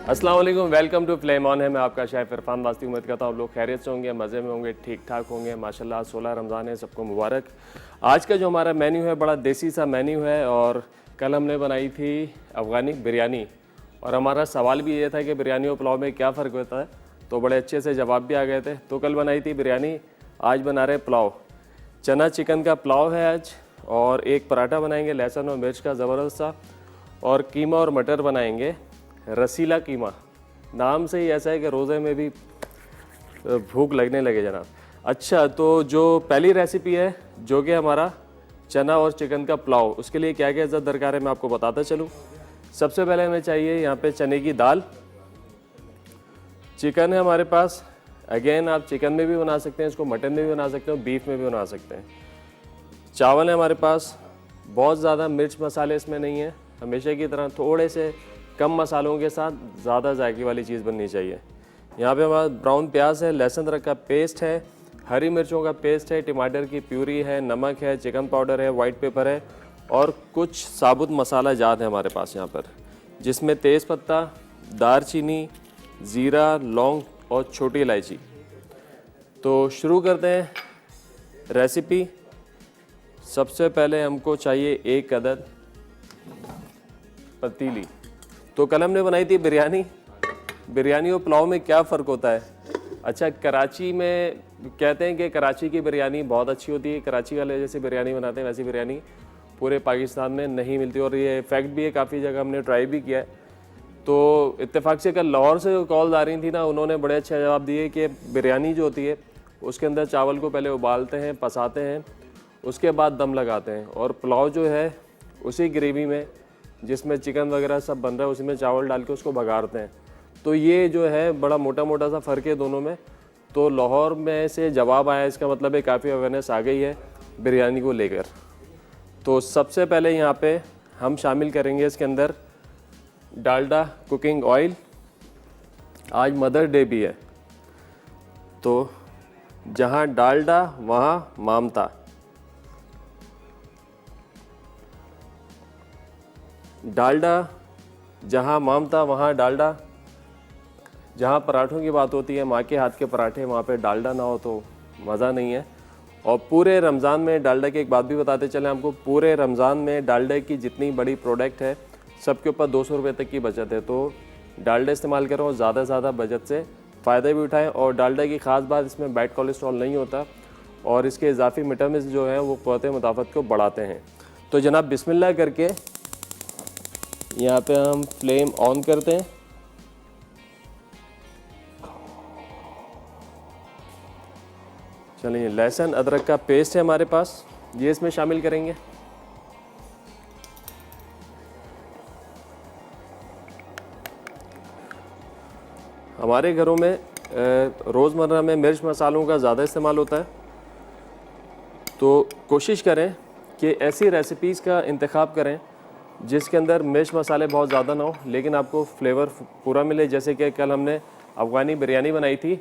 अस्सलाम वालेकुम, welcome to flame on है। मैं आपका शेफ इरफान वास्ती। उम्मीद करता हूँ आप लोग खैरियत से होंगे, मज़े में होंगे, ठीक ठाक होंगे। माशाल्लाह 16 रमज़ान है, सबको मुबारक। आज का जो हमारा मेन्यू है बड़ा देसी सा मेन्यू है और कल हमने बनाई थी अफ़गानी बिरयानी और हमारा सवाल भी ये था कि बिरयानी और पुलाव में क्या फ़र्क होता है, तो बड़े अच्छे से जवाब भी आ गए थे। तो कल बनाई थी बिरयानी, आज बना रहे पुलाव। चना चिकन का पुलाव है आज, और एक पराठा बनाएंगे लहसुन और मिर्च का ज़बरदस्त सा, और कीमा और मटर बनाएंगे, रसीला कीमा। नाम से ही ऐसा है कि रोज़े में भी भूख लगने लगे जनाब। अच्छा, तो जो पहली रेसिपी है जो कि हमारा चना और चिकन का पुलाव, उसके लिए क्या क्या इज़्ज़त दरकार है मैं आपको बताता चलूँ। सबसे पहले हमें चाहिए यहाँ पे चने की दाल। चिकन है हमारे पास, अगेन आप चिकन में भी बना सकते हैं इसको, मटन में भी बना सकते हो, बीफ में भी बना सकते हैं। चावल है हमारे पास, बहुत ज़्यादा मिर्च मसाले इसमें नहीं है, हमेशा की तरह थोड़े से कम मसालों के साथ ज़्यादा जायके वाली चीज़ बननी चाहिए। यहाँ पे हमारा ब्राउन प्याज है, लहसुन अदरक का पेस्ट है, हरी मिर्चों का पेस्ट है, टमाटर की प्यूरी है, नमक है, चिकन पाउडर है, वाइट पेपर है और कुछ साबुत मसाला जात है हमारे पास यहाँ पर, जिसमें तेज़पत्ता, दारचीनी, ज़ीरा, लौंग और छोटी इलायची। तो शुरू करते हैं रेसिपी। सबसे पहले हमको चाहिए एक अदद पतीली। तो कल हमने बनाई थी बिरयानी। बिरयानी और पुलाव में क्या फ़र्क होता है? अच्छा, कराची में कहते हैं कि कराची की बिरयानी बहुत अच्छी होती है, कराची वाले जैसे बिरयानी बनाते हैं वैसी बिरयानी पूरे पाकिस्तान में नहीं मिलती, और ये फैक्ट भी है, काफ़ी जगह हमने ट्राई भी किया है। तो इत्तेफाक से कल लाहौर से कॉल आ रही थी ना, उन्होंने बड़े अच्छे जवाब दिए कि बिरयानी जो होती है उसके अंदर चावल को पहले उबालते हैं, पसाते हैं, उसके बाद दम लगाते हैं, और पुलाव जो है उसी ग्रेवी में जिसमें चिकन वगैरह सब बन रहा है उसी में चावल डाल के उसको भगाड़ते हैं। तो ये जो है बड़ा मोटा मोटा सा फ़र्क है दोनों में। तो लाहौर में से जवाब आया, इसका मतलब है काफ़ी अवेयरनेस आ गई है बिरयानी को लेकर। तो सबसे पहले यहाँ पे हम शामिल करेंगे इसके अंदर डालडा कुकिंग ऑयल। आज मदर डे भी है, तो जहाँ डालडा वहाँ मामता। डालडा जहाँ मामता वहाँ डालडा। जहाँ पराठों की बात होती है, माँ के हाथ के पराठे, वहाँ पे डालडा ना हो तो मज़ा नहीं है। और पूरे रमज़ान में डालडा की एक बात भी बताते चलें आपको, पूरे रमज़ान में डालडा की जितनी बड़ी प्रोडक्ट है सबके ऊपर 200 रुपये तक की बचत है। तो डालडा इस्तेमाल करो, ज़्यादा से ज़्यादा बचत से फ़ायदे भी उठाएँ। और डालडा की ख़ास बात, इसमें बैड कोलेस्ट्रॉल नहीं होता और इसके इजाफी विटामिन जो हैं वो क़ुव्वत मुदाफ़त को बढ़ाते हैं। तो जनाब बिस्मिल्लाह करके यहाँ पे हम फ्लेम ऑन करते हैं। चलिए, लहसुन अदरक का पेस्ट है हमारे पास, ये इसमें शामिल करेंगे। हमारे घरों में रोज़मर्रा में मिर्च मसालों का ज़्यादा इस्तेमाल होता है, तो कोशिश करें कि ऐसी रेसिपीज़ का इंतखाब करें जिसके अंदर मिर्च मसाले बहुत ज़्यादा ना हो लेकिन आपको फ्लेवर पूरा मिले। जैसे कि कल हमने अफ़गानी बिरयानी बनाई थी,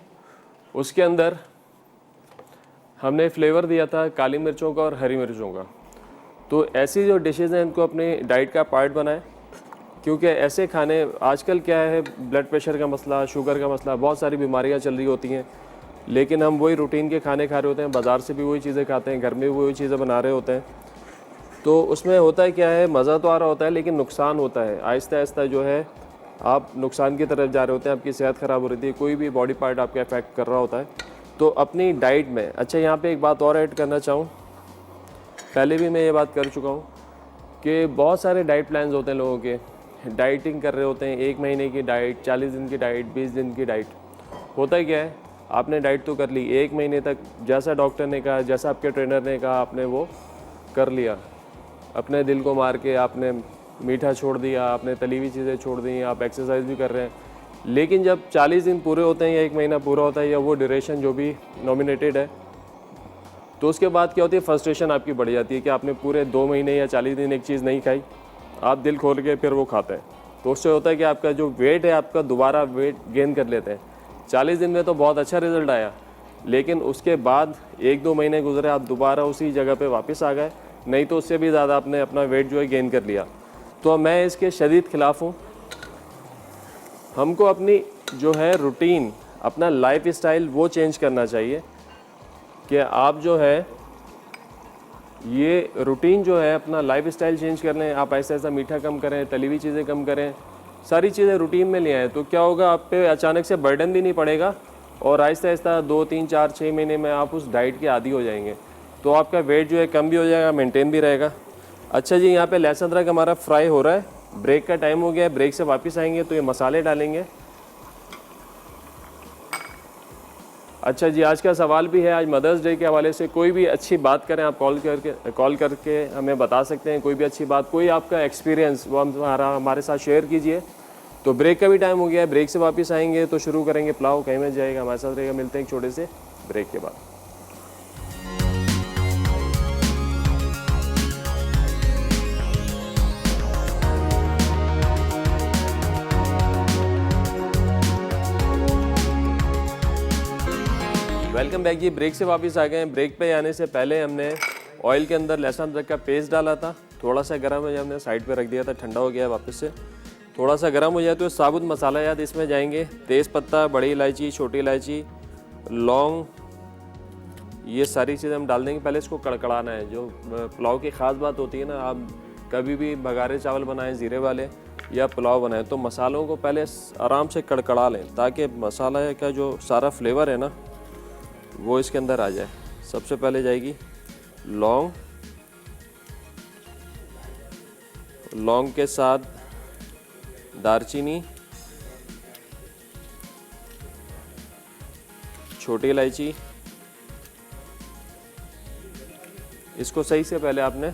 उसके अंदर हमने फ्लेवर दिया था काली मिर्चों का और हरी मिर्चों का। तो ऐसी जो डिशेज़ हैं इनको अपनी डाइट का पार्ट बनाएं, क्योंकि ऐसे खाने, आजकल क्या है, ब्लड प्रेशर का मसला, शुगर का मसला, बहुत सारी बीमारियां चल रही होती हैं, लेकिन हम वही रूटीन के खाने खा रहे होते हैं, बाज़ार से भी वही चीज़ें खाते हैं, घर में भी वही चीज़ें बना रहे होते हैं। तो उसमें होता है क्या है, मज़ा तो आ रहा होता है लेकिन नुकसान होता है। आहिस्ता आहिस्ता जो है आप नुकसान की तरफ जा रहे होते हैं, आपकी सेहत ख़राब हो रही थी, कोई भी बॉडी पार्ट आपका इफेक्ट कर रहा होता है। तो अपनी डाइट में, अच्छा यहाँ पे एक बात और ऐड करना चाहूँ, पहले भी मैं ये बात कर चुका हूँ कि बहुत सारे डाइट प्लान्स होते हैं लोगों के, डाइटिंग कर रहे होते हैं, 1 महीने की डाइट, 40 दिन की डाइट, 20 दिन की डाइट। होता क्या है, आपने डाइट तो कर ली, 1 महीने तक जैसा डॉक्टर ने कहा, जैसा आपके ट्रेनर ने कहा, आपने वो कर लिया, अपने दिल को मार के आपने मीठा छोड़ दिया, आपने तली हुई चीज़ें छोड़ दी, आप एक्सरसाइज भी कर रहे हैं। लेकिन जब 40 दिन पूरे होते हैं या 1 महीना पूरा होता है या वो ड्यूरेशन जो भी नॉमिनेटेड है, तो उसके बाद क्या होती है, फ्रस्ट्रेशन आपकी बढ़ जाती है कि आपने पूरे 2 महीने या 40 दिन एक चीज़ नहीं खाई, आप दिल खोल के फिर वो खाते हैं। तो उससे होता है कि आपका जो वेट है आपका दोबारा वेट गेन कर लेते हैं। 40 दिन में तो बहुत अच्छा रिजल्ट आया, लेकिन उसके बाद 1-2 महीने गुजरे, आप दोबारा उसी जगह पे वापस आ गए, नहीं तो उससे भी ज़्यादा आपने अपना वेट जो है गेन कर लिया। तो मैं इसके शदीद खिलाफ़ हूँ हमको अपनी जो है रूटीन, अपना लाइफ स्टाइल वो चेंज करना चाहिए कि आप जो है ये रूटीन जो है अपना लाइफ स्टाइल चेंज कर लें। आप ऐसा ऐसा मीठा कम करें, तली हुई चीज़ें कम करें, सारी चीज़ें रूटीन में ले आएँ। तो क्या होगा, आप पे अचानक से बर्डन भी नहीं पड़ेगा और आहिस्ता आहिस्ता 2, 3, 4, 6 महीने में आप उस डाइट के आदी हो जाएंगे। तो आपका वेट जो है कम भी हो जाएगा, मेंटेन भी रहेगा। अच्छा जी, यहाँ पे लहसुन अदरक हमारा फ्राई हो रहा है। ब्रेक का टाइम हो गया है, ब्रेक से वापस आएंगे तो ये मसाले डालेंगे। अच्छा जी, आज का सवाल भी है, आज मदर्स डे के हवाले से कोई भी अच्छी बात करें, आप कॉल करके हमें बता सकते हैं। कोई भी अच्छी बात, कोई आपका एक्सपीरियंस वो हमारे साथ शेयर कीजिए। तो ब्रेक का भी टाइम हो गया है, ब्रेक से वापस आएंगे तो शुरू करेंगे पुलाव। कहीं में जाएगा, हमारे साथ रहेगा। मिलते हैं एक छोटे से ब्रेक के बाद। वेलकम बैक जी। ब्रेक से वापस आ गए हैं। ब्रेक पे आने से पहले हमने ऑयल के अंदर लहसुन अदरक का पेस्ट डाला था, थोड़ा सा गर्म हो जाए हमने साइड पे रख दिया था, ठंडा हो गया है। वापस से थोड़ा सा गर्म हो जाए तो साबुत मसाला याद इसमें जाएंगे। तेज़ पत्ता, बड़ी इलायची, छोटी इलायची, लौंग, ये सारी चीज़ें हम डाल देंगे। पहले इसको कड़कड़ाना है। जो पुलाव की ख़ास बात होती है ना, आप कभी भी बघारे चावल बनाएं ज़ीरे वाले या पुलाव बनाएं तो मसालों को पहले आराम से कड़कड़ा लें ताकि मसाला का जो सारा फ्लेवर है ना वो इसके अंदर आ जाए। सबसे पहले जाएगी लौंग, लौंग के साथ दालचीनी, छोटी इलायची। इसको सही से पहले आपने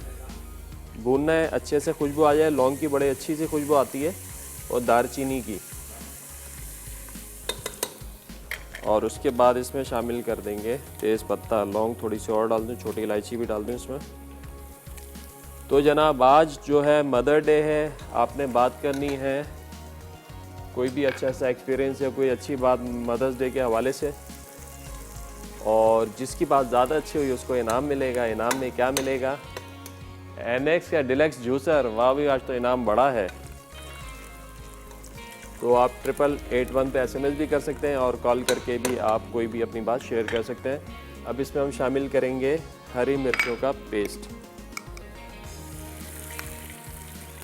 भूनना है, अच्छे से खुशबू आ जाए। लौंग की बड़ी अच्छी सी खुशबू आती है और दालचीनी की। और उसके बाद इसमें शामिल कर देंगे तेज़ पत्ता, लौंग थोड़ी सी और डाल दूँ, छोटी इलायची भी डाल दूँ इसमें। तो जनाब, आज जो है मदर डे है, आपने बात करनी है कोई भी अच्छा सा एक्सपीरियंस या कोई अच्छी बात मदर्स डे के हवाले से, और जिसकी बात ज़्यादा अच्छी हुई उसको इनाम मिलेगा। इनाम में क्या मिलेगा? एनेक्स या डिलक्स जूसर। वाह भी, आज तो इनाम बड़ा है। तो आप 8881 पे SMS भी कर सकते हैं और कॉल करके भी आप कोई भी अपनी बात शेयर कर सकते हैं। अब इसमें हम शामिल करेंगे हरी मिर्चों का पेस्ट।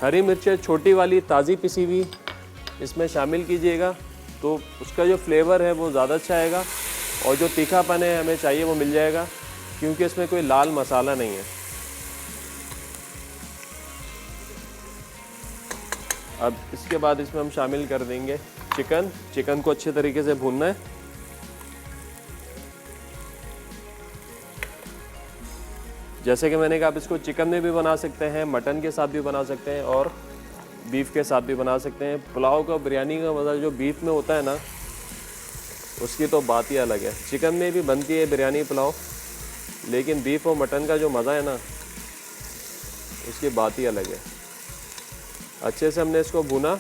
हरी मिर्चें छोटी वाली ताज़ी पिसी हुई इसमें शामिल कीजिएगा तो उसका जो फ्लेवर है वो ज़्यादा अच्छा आएगा और जो तीखापन है हमें चाहिए वो मिल जाएगा, क्योंकि इसमें कोई लाल मसाला नहीं है। अब इसके बाद इसमें हम शामिल कर देंगे चिकन। चिकन को अच्छे तरीके से भूनना है। जैसे कि मैंने कहा, आप इसको चिकन में भी बना सकते हैं, मटन के साथ भी बना सकते हैं और बीफ के साथ भी बना सकते हैं। पुलाव का, बिरयानी का मज़ा जो बीफ में होता है ना, उसकी तो बात ही अलग है। चिकन में भी बनती है बिरयानी, पुलाव, लेकिन बीफ और मटन का जो मज़ा है ना, उसकी बात ही अलग है। अच्छे से हमने इसको भूना।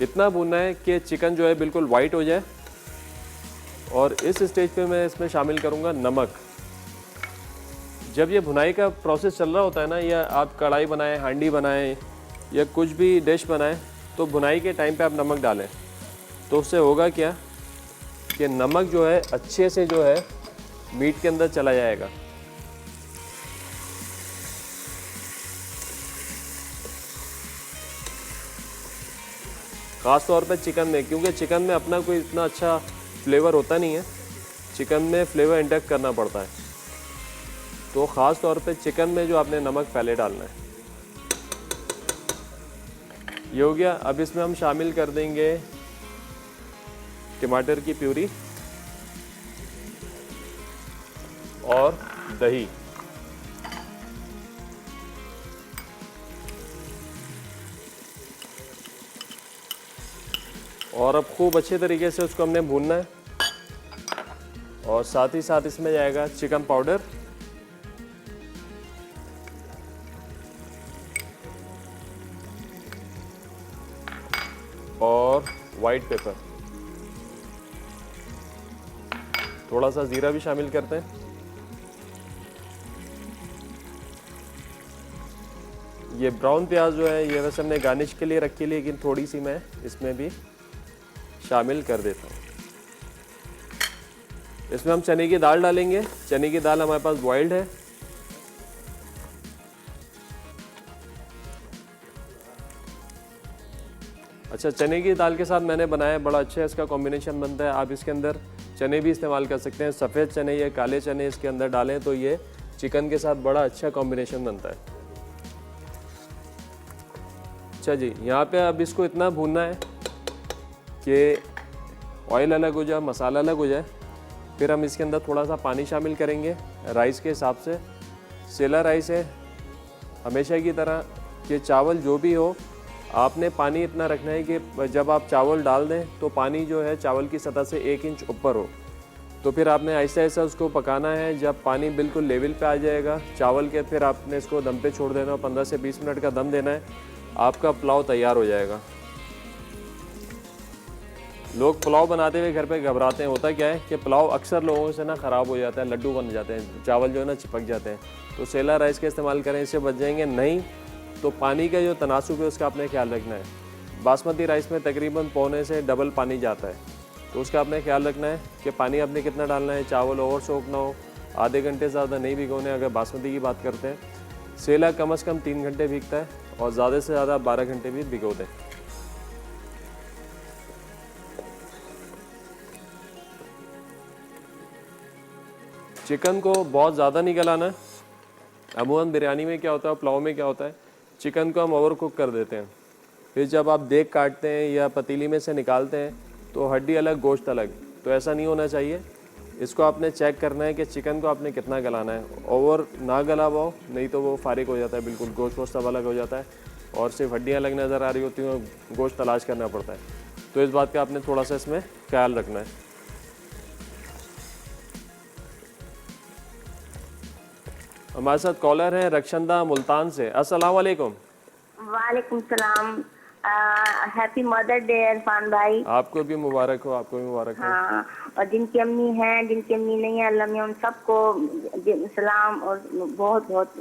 इतना भूनना है कि चिकन जो है बिल्कुल वाइट हो जाए। और इस स्टेज पे मैं इसमें शामिल करूँगा नमक। जब ये भुनाई का प्रोसेस चल रहा होता है ना, या आप कढ़ाई बनाएं, हांडी बनाएं या कुछ भी डिश बनाएं, तो भुनाई के टाइम पे आप नमक डालें। तो उससे होगा क्या कि नमक जो है अच्छे से जो है मीट के अंदर चला जाएगा। ख़ास तौर पे चिकन में, क्योंकि चिकन में अपना कोई इतना अच्छा फ्लेवर होता नहीं है, चिकन में फ्लेवर इंटेक्ट करना पड़ता है। तो ख़ास तौर पे चिकन में जो आपने नमक पहले डालना है। ये हो गया। अब इसमें हम शामिल कर देंगे टमाटर की प्यूरी और दही। और अब खूब अच्छे तरीके से उसको हमने भूनना है। और साथ ही साथ इसमें जाएगा चिकन पाउडर, और वाइट पेपर, थोड़ा सा ज़ीरा भी शामिल करते हैं। ये ब्राउन प्याज जो है ये वैसे हमने गार्निश के लिए रखी, लेकिन थोड़ी सी मैं इसमें भी शामिल कर देता हूँ। इसमें हम चने की दाल डालेंगे। चने की दाल हमारे पास बॉइल्ड है। अच्छा, चने की दाल के साथ मैंने बनाया, बड़ा अच्छा इसका कॉम्बिनेशन बनता है। आप इसके अंदर चने भी इस्तेमाल कर सकते हैं, सफ़ेद चने या काले चने इसके अंदर डालें तो ये चिकन के साथ बड़ा अच्छा कॉम्बिनेशन बनता है। अच्छा जी, यहाँ पे अब इसको इतना भूनना है कि ऑयल अलग हो जाए, मसाला अलग हो जाए। फिर हम इसके अंदर थोड़ा सा पानी शामिल करेंगे राइस के हिसाब से। सेला राइस है, हमेशा की तरह कि चावल जो भी हो आपने पानी इतना रखना है कि जब आप चावल डाल दें तो पानी जो है चावल की सतह से 1 इंच ऊपर हो। तो फिर आपने ऐसा ऐसा उसको पकाना है। जब पानी बिल्कुल लेवल पे आ जाएगा चावल के, फिर आपने इसको दम पे छोड़ देना, 15 से 20 मिनट का दम देना है, आपका पुलाव तैयार हो जाएगा। लोग पुलाव बनाते हुए घर पे घबराते हैं। होता क्या है कि पुलाव अक्सर लोगों से ना ख़राब हो जाता है, लड्डू बन जाते हैं, चावल जो है ना चिपक जाते हैं। तो सेला राइस का इस्तेमाल करें, इससे बच जाएंगे। नहीं तो पानी का जो तनासुब है उसका आपने ख्याल रखना है। बासमती राइस में तकरीबन पौने से डबल पानी जाता है, तो उसका आपने ख्याल रखना है कि पानी आपने कितना डालना है। चावल ओवर सोक ना हो, आधे घंटे से ज़्यादा नहीं भिगोने। अगर बासमती की बात करते हैं, सेला कम से कम 3 घंटे भीगता है और ज़्यादा से ज़्यादा 12 घंटे भी भिगो दें। चिकन को बहुत ज़्यादा नहीं गलाना है। अमूमन बिरयानी में क्या होता है, पुलाव में क्या होता है, चिकन को हम ओवर कुक कर देते हैं। फिर जब आप देग काटते हैं या पतीली में से निकालते हैं तो हड्डी अलग गोश्त अलग, तो ऐसा नहीं होना चाहिए। इसको आपने चेक करना है कि चिकन को आपने कितना गलाना है। ओवर ना गला हुआ हो, नहीं तो वो फारिग हो जाता है, बिल्कुल गोश्त वोश्त सब अलग हो जाता है और सिर्फ हड्डियाँ अलग नज़र आ रही होती हैं और गोश्त तलाश करना पड़ता है। तो इस बात का आपने थोड़ा सा इसमें ख्याल रखना है। हमारे साथ कॉलर हैं रक्षंदा मुल्तान से। अस्सलाम वालेकुम। वालेकुम सलाम। हैप्पी मदर डे इरफान भाई। आपको भी मुबारक हो, आपको भी मुबारक हो। हाँ, और जिनकी अम्मी हैं, जिनकी अम्मी नहीं है, अल्लाह मियां उन सबको सलाम और बहुत बहुत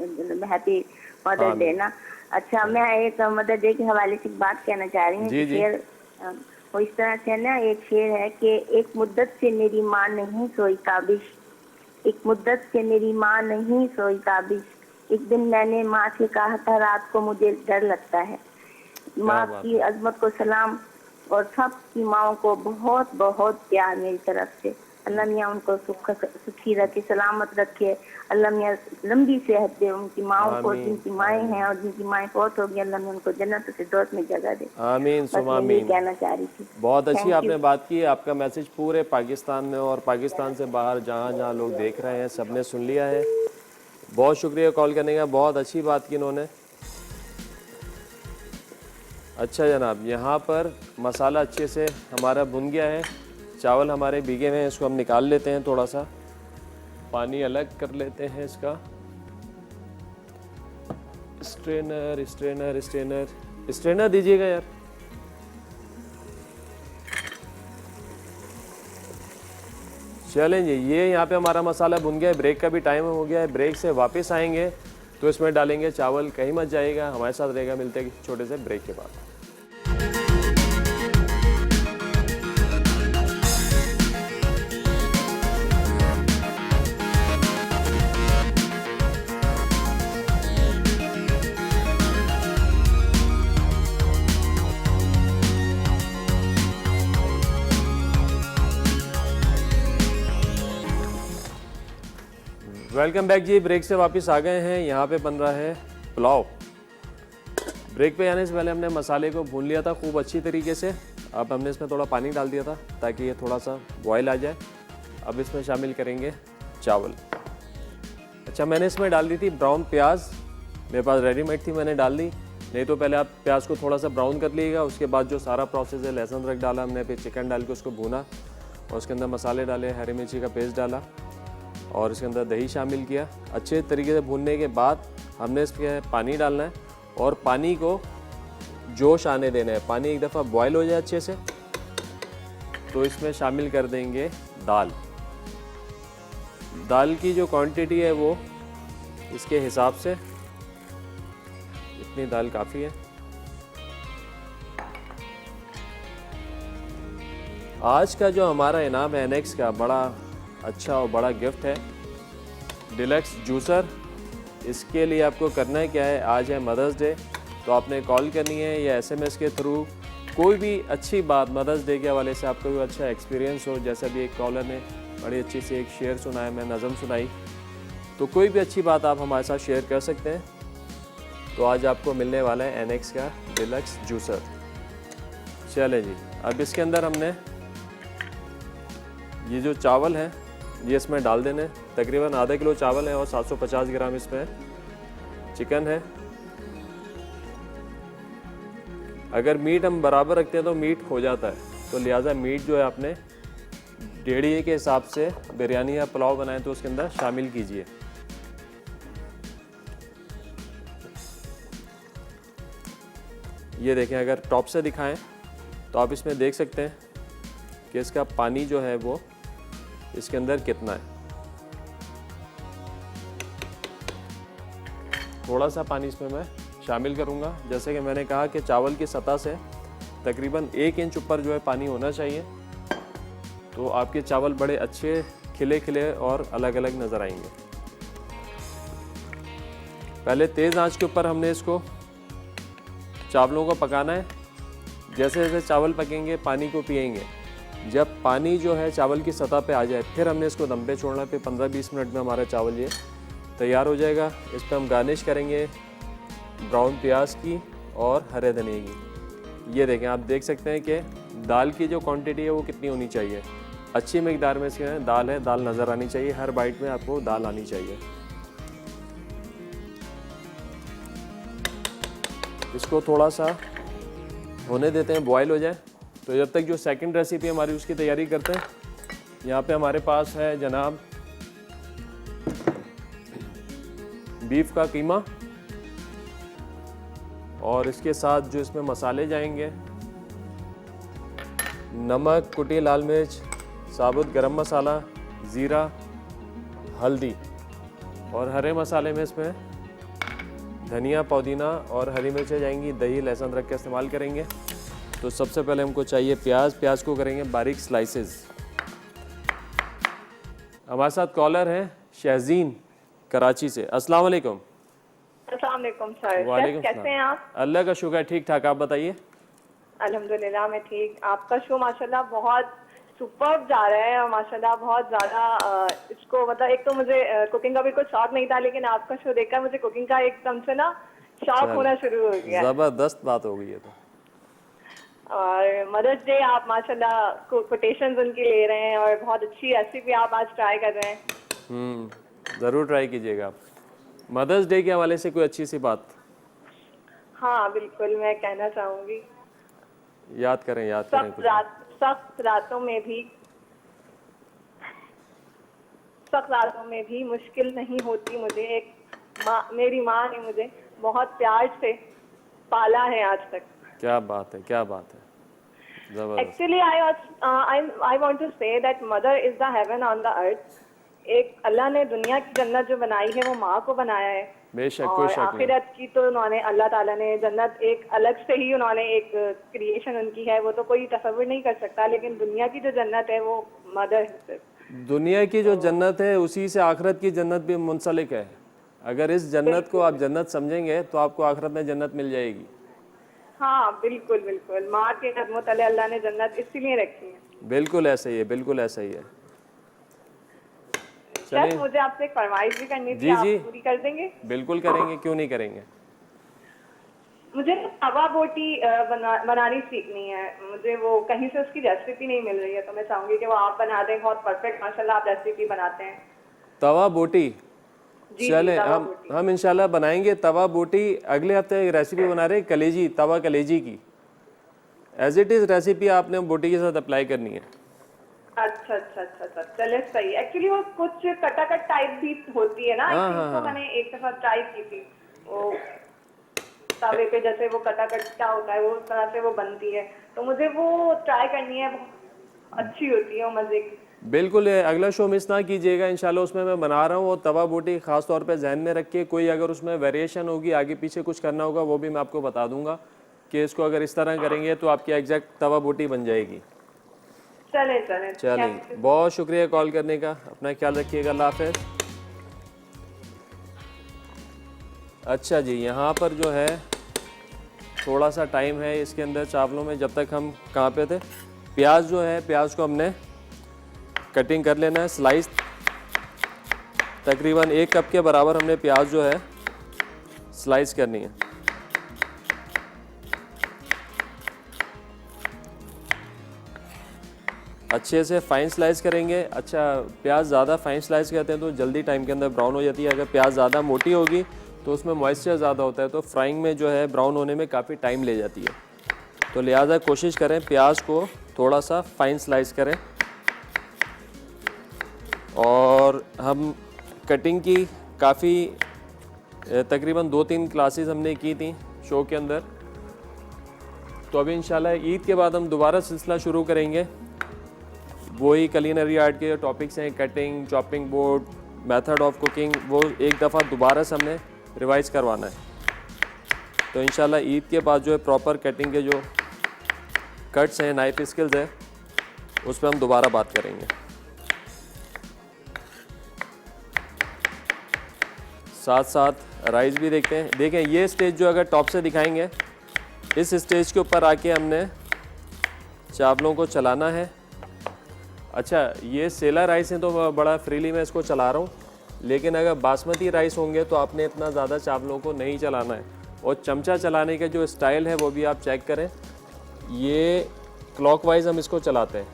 हैप्पी मदर डे ना। अच्छा, मैं एक मदर डे के हवाले से बात कहना चाह रही हूँ। शेर वो इस तरह से ना, एक शेर है कि एक मुद्दत से मेरी माँ नहीं सोई ताबिश, एक मुद्दत से मेरी माँ नहीं सोई ताबिश, एक दिन मैंने माँ से कहा था रात को मुझे डर लगता है। माँ की अजमत को सलाम और सब की माओं को बहुत बहुत प्यार मेरी तरफ से। अल्लाह मियाँ उनको सुखी रखे, सलामत रखे। अल्लाह मियाँ लंबी सेहत दे उनकी माओं को, जिनकी माएँ हैं और जिनकी माएँ फौत हो गई, अल्लाह मियाँ उनको जन्नत से दोस्त में जगह दे। आमीन सुमा आमीन। कहना चाह रही थी। बहुत अच्छी आपने बात की है। आपका मैसेज पूरे पाकिस्तान में और पाकिस्तान से बाहर जहाँ जहाँ लोग देख रहे हैं सब ने सुन लिया है। बहुत शुक्रिया कॉल करने का, बहुत अच्छी बात की इन्होंने। अच्छा जनाब, यहाँ पर मसाला अच्छे से हमारा भुन गया है, चावल हमारे भीगे हुए हैं, इसको हम निकाल लेते हैं। थोड़ा सा पानी अलग कर लेते हैं इसका। स्ट्रेनर स्ट्रेनर स्ट्रेनर स्ट्रेनर दीजिएगा यार। चलें जी, ये यहाँ पे हमारा मसाला भुन गया है। ब्रेक का भी टाइम हो गया है, ब्रेक से वापस आएंगे तो इसमें डालेंगे चावल। कहीं मत जाइएगा, हमारे साथ रहेगा। मिलते हैं छोटे से ब्रेक के बाद। वेलकम बैक जी, ब्रेक से वापस आ गए हैं। यहाँ पे बन रहा है पुलाव। ब्रेक पे आने से पहले हमने मसाले को भून लिया था खूब अच्छी तरीके से। अब हमने इसमें थोड़ा पानी डाल दिया था ताकि ये थोड़ा सा बॉयल आ जाए। अब इसमें शामिल करेंगे चावल। अच्छा, मैंने इसमें डाल दी थी ब्राउन प्याज, मेरे पास रेडीमेड थी, मैंने डाल दी। नहीं तो पहले आप प्याज को थोड़ा सा ब्राउन कर लीजिएगा। उसके बाद जो सारा प्रोसेस है, लहसुन अदरक डाला हमने, फिर चिकन डाल के उसको भूना और उसके अंदर मसाले डाले, हरी मिर्ची का पेस्ट डाला और इसके अंदर दही शामिल किया। अच्छे तरीके से भूनने के बाद हमने इसमें पानी डालना है और पानी को जोश आने देना है। पानी एक दफ़ा बॉयल हो जाए अच्छे से तो इसमें शामिल कर देंगे दाल। दाल की जो क्वांटिटी है वो इसके हिसाब से इतनी दाल काफ़ी है। आज का जो हमारा इनाम है एनेक्स का, बड़ा अच्छा और बड़ा गिफ्ट है, डिलक्स जूसर। इसके लिए आपको करना है क्या है, आज है मदर्स डे, तो आपने कॉल करनी है या एसएमएस के थ्रू कोई भी अच्छी बात मदर्स डे के हवाले से, आपको कोई अच्छा एक्सपीरियंस हो, जैसा भी एक कॉलर ने बड़ी अच्छी सी एक शेर सुनाया, मैं नज़म सुनाई, तो कोई भी अच्छी बात आप हमारे साथ शेयर कर सकते हैं। तो आज आपको मिलने वाला है एनेक्स का डिलक्स जूसर। चले जी, अब इसके अंदर हमने ये जो चावल है ये इसमें डाल देने, तकरीबन आधा किलो चावल है और 750 ग्राम इसमें चिकन है। अगर मीट हम बराबर रखते हैं तो मीट हो जाता है, तो लिहाजा मीट जो है आपने डेढ़ी के हिसाब से बिरयानी या पुलाव बनाए तो उसके अंदर शामिल कीजिए। ये देखें, अगर टॉप से दिखाएं तो आप इसमें देख सकते हैं कि इसका पानी जो है वो इसके अंदर कितना है। थोड़ा सा पानी इसमें मैं शामिल करूंगा। जैसे कि मैंने कहा कि चावल की सतह से तकरीबन 1 इंच ऊपर जो है पानी होना चाहिए, तो आपके चावल बड़े अच्छे खिले खिले और अलग अलग नज़र आएंगे। पहले तेज़ आंच के ऊपर हमने इसको चावलों को पकाना है। जैसे जैसे चावल पकेंगे पानी को पिएंगे, जब पानी जो है चावल की सतह पे आ जाए फिर हमने इसको दम पे छोड़ना। पे 15-20 मिनट में हमारा चावल ये तैयार हो जाएगा। इस पर हम गार्निश करेंगे ब्राउन प्याज की और हरे धनिए की। ये देखें, आप देख सकते हैं कि दाल की जो क्वांटिटी है वो कितनी होनी चाहिए। अच्छी मकदार में इसमें दाल है, दाल नज़र आनी चाहिए, हर बाइट में आपको दाल आनी चाहिए। इसको थोड़ा सा होने देते हैं, बॉयल हो जाए। तो जब तक जो सेकंड रेसिपी हमारी उसकी तैयारी करते हैं। यहाँ पे हमारे पास है जनाब बीफ का कीमा, और इसके साथ जो इसमें मसाले जाएंगे, नमक, कुटी लाल मिर्च, साबुत गरम मसाला, ज़ीरा, हल्दी, और हरे मसाले में इसमें धनिया, पुदीना और हरी मिर्चें जाएंगी। दही, लहसुन अदरक का इस्तेमाल करेंगे। तो सबसे पहले हमको चाहिए प्याज। प्याज को करेंगे बारीक स्लाइसेस। हमारे साथ कॉलर हैं शहजीन कराची से। अस्सलाम वालेकुम। अस्सलाम वालेकुम सर। वालेकुम कैसे हैं आप? अल्लाह का शुक्र, ठीक ठाक, आप बताइए। अल्हम्दुलिल्लाह मैं ठीक। आपका शो माशाल्लाह बहुत सुपर जा रहा है, माशाल्लाह बहुत ज़्यादा इसको मतलब एक तो मुझे कुकिंग का बिल्कुल शौक नहीं था, लेकिन आपका शो देखकर मुझे कुकिंग का एकदम से ना शौक होना शुरू हो गया। ज़बरदस्त बात हो गई है। तो और मदर्स डे आप माशाल्लाह कोटेशंस उनकी ले रहे हैं और बहुत अच्छी रेसिपी आप आज ट्राई कर रहे हैं। ज़रूर ट्राई कीजिएगा आप। मदर्स डे के हवाले से कोई अच्छी सी बात हाँ बिल्कुल, मैं कहना चाहूँगी याद करें कुछ। सख्त रातों में भी मुश्किल नहीं होती मुझे। मेरी माँ ने मुझे बहुत प्यार से पाला है आज तक। क्या बात है, क्या बात है, जबरदस्त। Actually, I want to say that mother is the heaven on the earth. एक अल्लाह ने दुनिया की जन्नत जो बनाई है वो माँ को बनाया है। बेशक, और कोई शक नहीं। आखिरत की तो उन्होंने अल्लाह ताला ने जन्नत एक अलग से ही उन्होंने एक क्रिएशन उनकी है, वो तो कोई तसव्वुर नहीं कर सकता। लेकिन दुनिया की जो जन्नत है वो मदर है सिर्फ। दुनिया की जो जन्नत है उसी से आखिरत की जन्नत भी मुंसलिक है। अगर इस जन्नत को आप जन्नत समझेंगे तो आपको आखिरत में जन्नत मिल जाएगी। हाँ बिल्कुल बिल्कुल, माँ के कदमों तले अल्लाह ने जन्नत इसीलिए रखी है। बिल्कुल ऐसा ही है, बिल्कुल ऐसा ही है। शेफ, मुझे आपसे एक फरमाइश भी करनी थी, जी आप जी, पूरी कर देंगे? बिल्कुल करेंगे, क्यों नहीं करेंगे। मुझे तवा बोटी बनानी सीखनी है। मुझे वो कहीं से उसकी रेसिपी नहीं मिल रही है, तो मैं चाहूंगी कि वो आप बना दें। बहुत परफेक्ट माशाल्लाह आप रेसिपी बनाते हैं। तवा बोटी, चले तवा बोटी। हम इंशाल्लाह बनाएंगे तवा बोटी। अगले हफ्ते रेसिपी बना रहे कलेजी, तवा कलेजी की। एज इट इज़ रेसिपी आपने बोटी के साथ अप्लाई करनी है। अच्छा अच्छा अच्छा अच्छा, चले सही। एक्चुअली वो कुछ कटाकट टाइप भी होती है ना, इसको मैंने एक दफा ट्राई की थी। वो तवे पे जैसे वो कटाकट्टा होता है वो उस तरह से वो बनती है, तो मुझे वो ट्राई करनी है। बहुत अच्छी होती है वो, मजे की। बिल्कुल, ये अगला शो मिस ना कीजिएगा इंशाल्लाह, उसमें मैं बना रहा हूँ। और तवा बोटी ख़ास तौर पे जहन में रख के, कोई अगर उसमें वेरिएशन होगी, आगे पीछे कुछ करना होगा, वो भी मैं आपको बता दूंगा कि इसको अगर इस तरह करेंगे तो आपकी एग्जैक्ट तवा बोटी बन जाएगी। चले चले चलेंगे, बहुत शुक्रिया कॉल करने का, अपना ख्याल रखिएगा, अल्लाह हाफ़िज़। अच्छा जी, यहाँ पर जो है थोड़ा सा टाइम है इसके अंदर चावलों में। जब तक हम कहाँ पे थे, प्याज जो है, प्याज को हमने कटिंग कर लेना है स्लाइस। तकरीबन 1 कप के बराबर हमने प्याज जो है स्लाइस करनी है। अच्छे से फाइन स्लाइस करेंगे। अच्छा, प्याज ज़्यादा फाइन स्लाइस करते हैं तो जल्दी टाइम के अंदर ब्राउन हो जाती है। अगर प्याज ज़्यादा मोटी होगी तो उसमें मॉइस्चर ज़्यादा होता है, तो फ्राइंग में जो है ब्राउन होने में काफ़ी टाइम ले जाती है। तो लिहाजा कोशिश करें प्याज को थोड़ा सा फाइन स्लाइस करें। और हम कटिंग की काफ़ी तकरीबन 2-3 क्लासेस हमने की थी शो के अंदर। तो अभी इंशाल्लाह ईद के बाद हम दोबारा सिलसिला शुरू करेंगे। वही कुलिनरी आर्ट के जो टॉपिक्स हैं, cutting, chopping board, method of cooking, वो एक दफ़ा दोबारा से हमने रिवाइज करवाना है। तो इंशाल्लाह ईद के बाद जो है प्रॉपर कटिंग के जो कट्स हैं, नाइफ स्किल्स है, उस पर हम दोबारा बात करेंगे। साथ साथ राइस भी देखते हैं। देखें, ये स्टेज जो अगर टॉप से दिखाएंगे, इस स्टेज के ऊपर आके हमने चावलों को चलाना है। अच्छा, ये सेला राइस है तो बड़ा फ्रीली मैं इसको चला रहा हूँ, लेकिन अगर बासमती राइस होंगे तो आपने इतना ज़्यादा चावलों को नहीं चलाना है। और चमचा चलाने का जो स्टाइल है वो भी आप चेक करें। ये क्लॉकवाइज हम इसको चलाते हैं,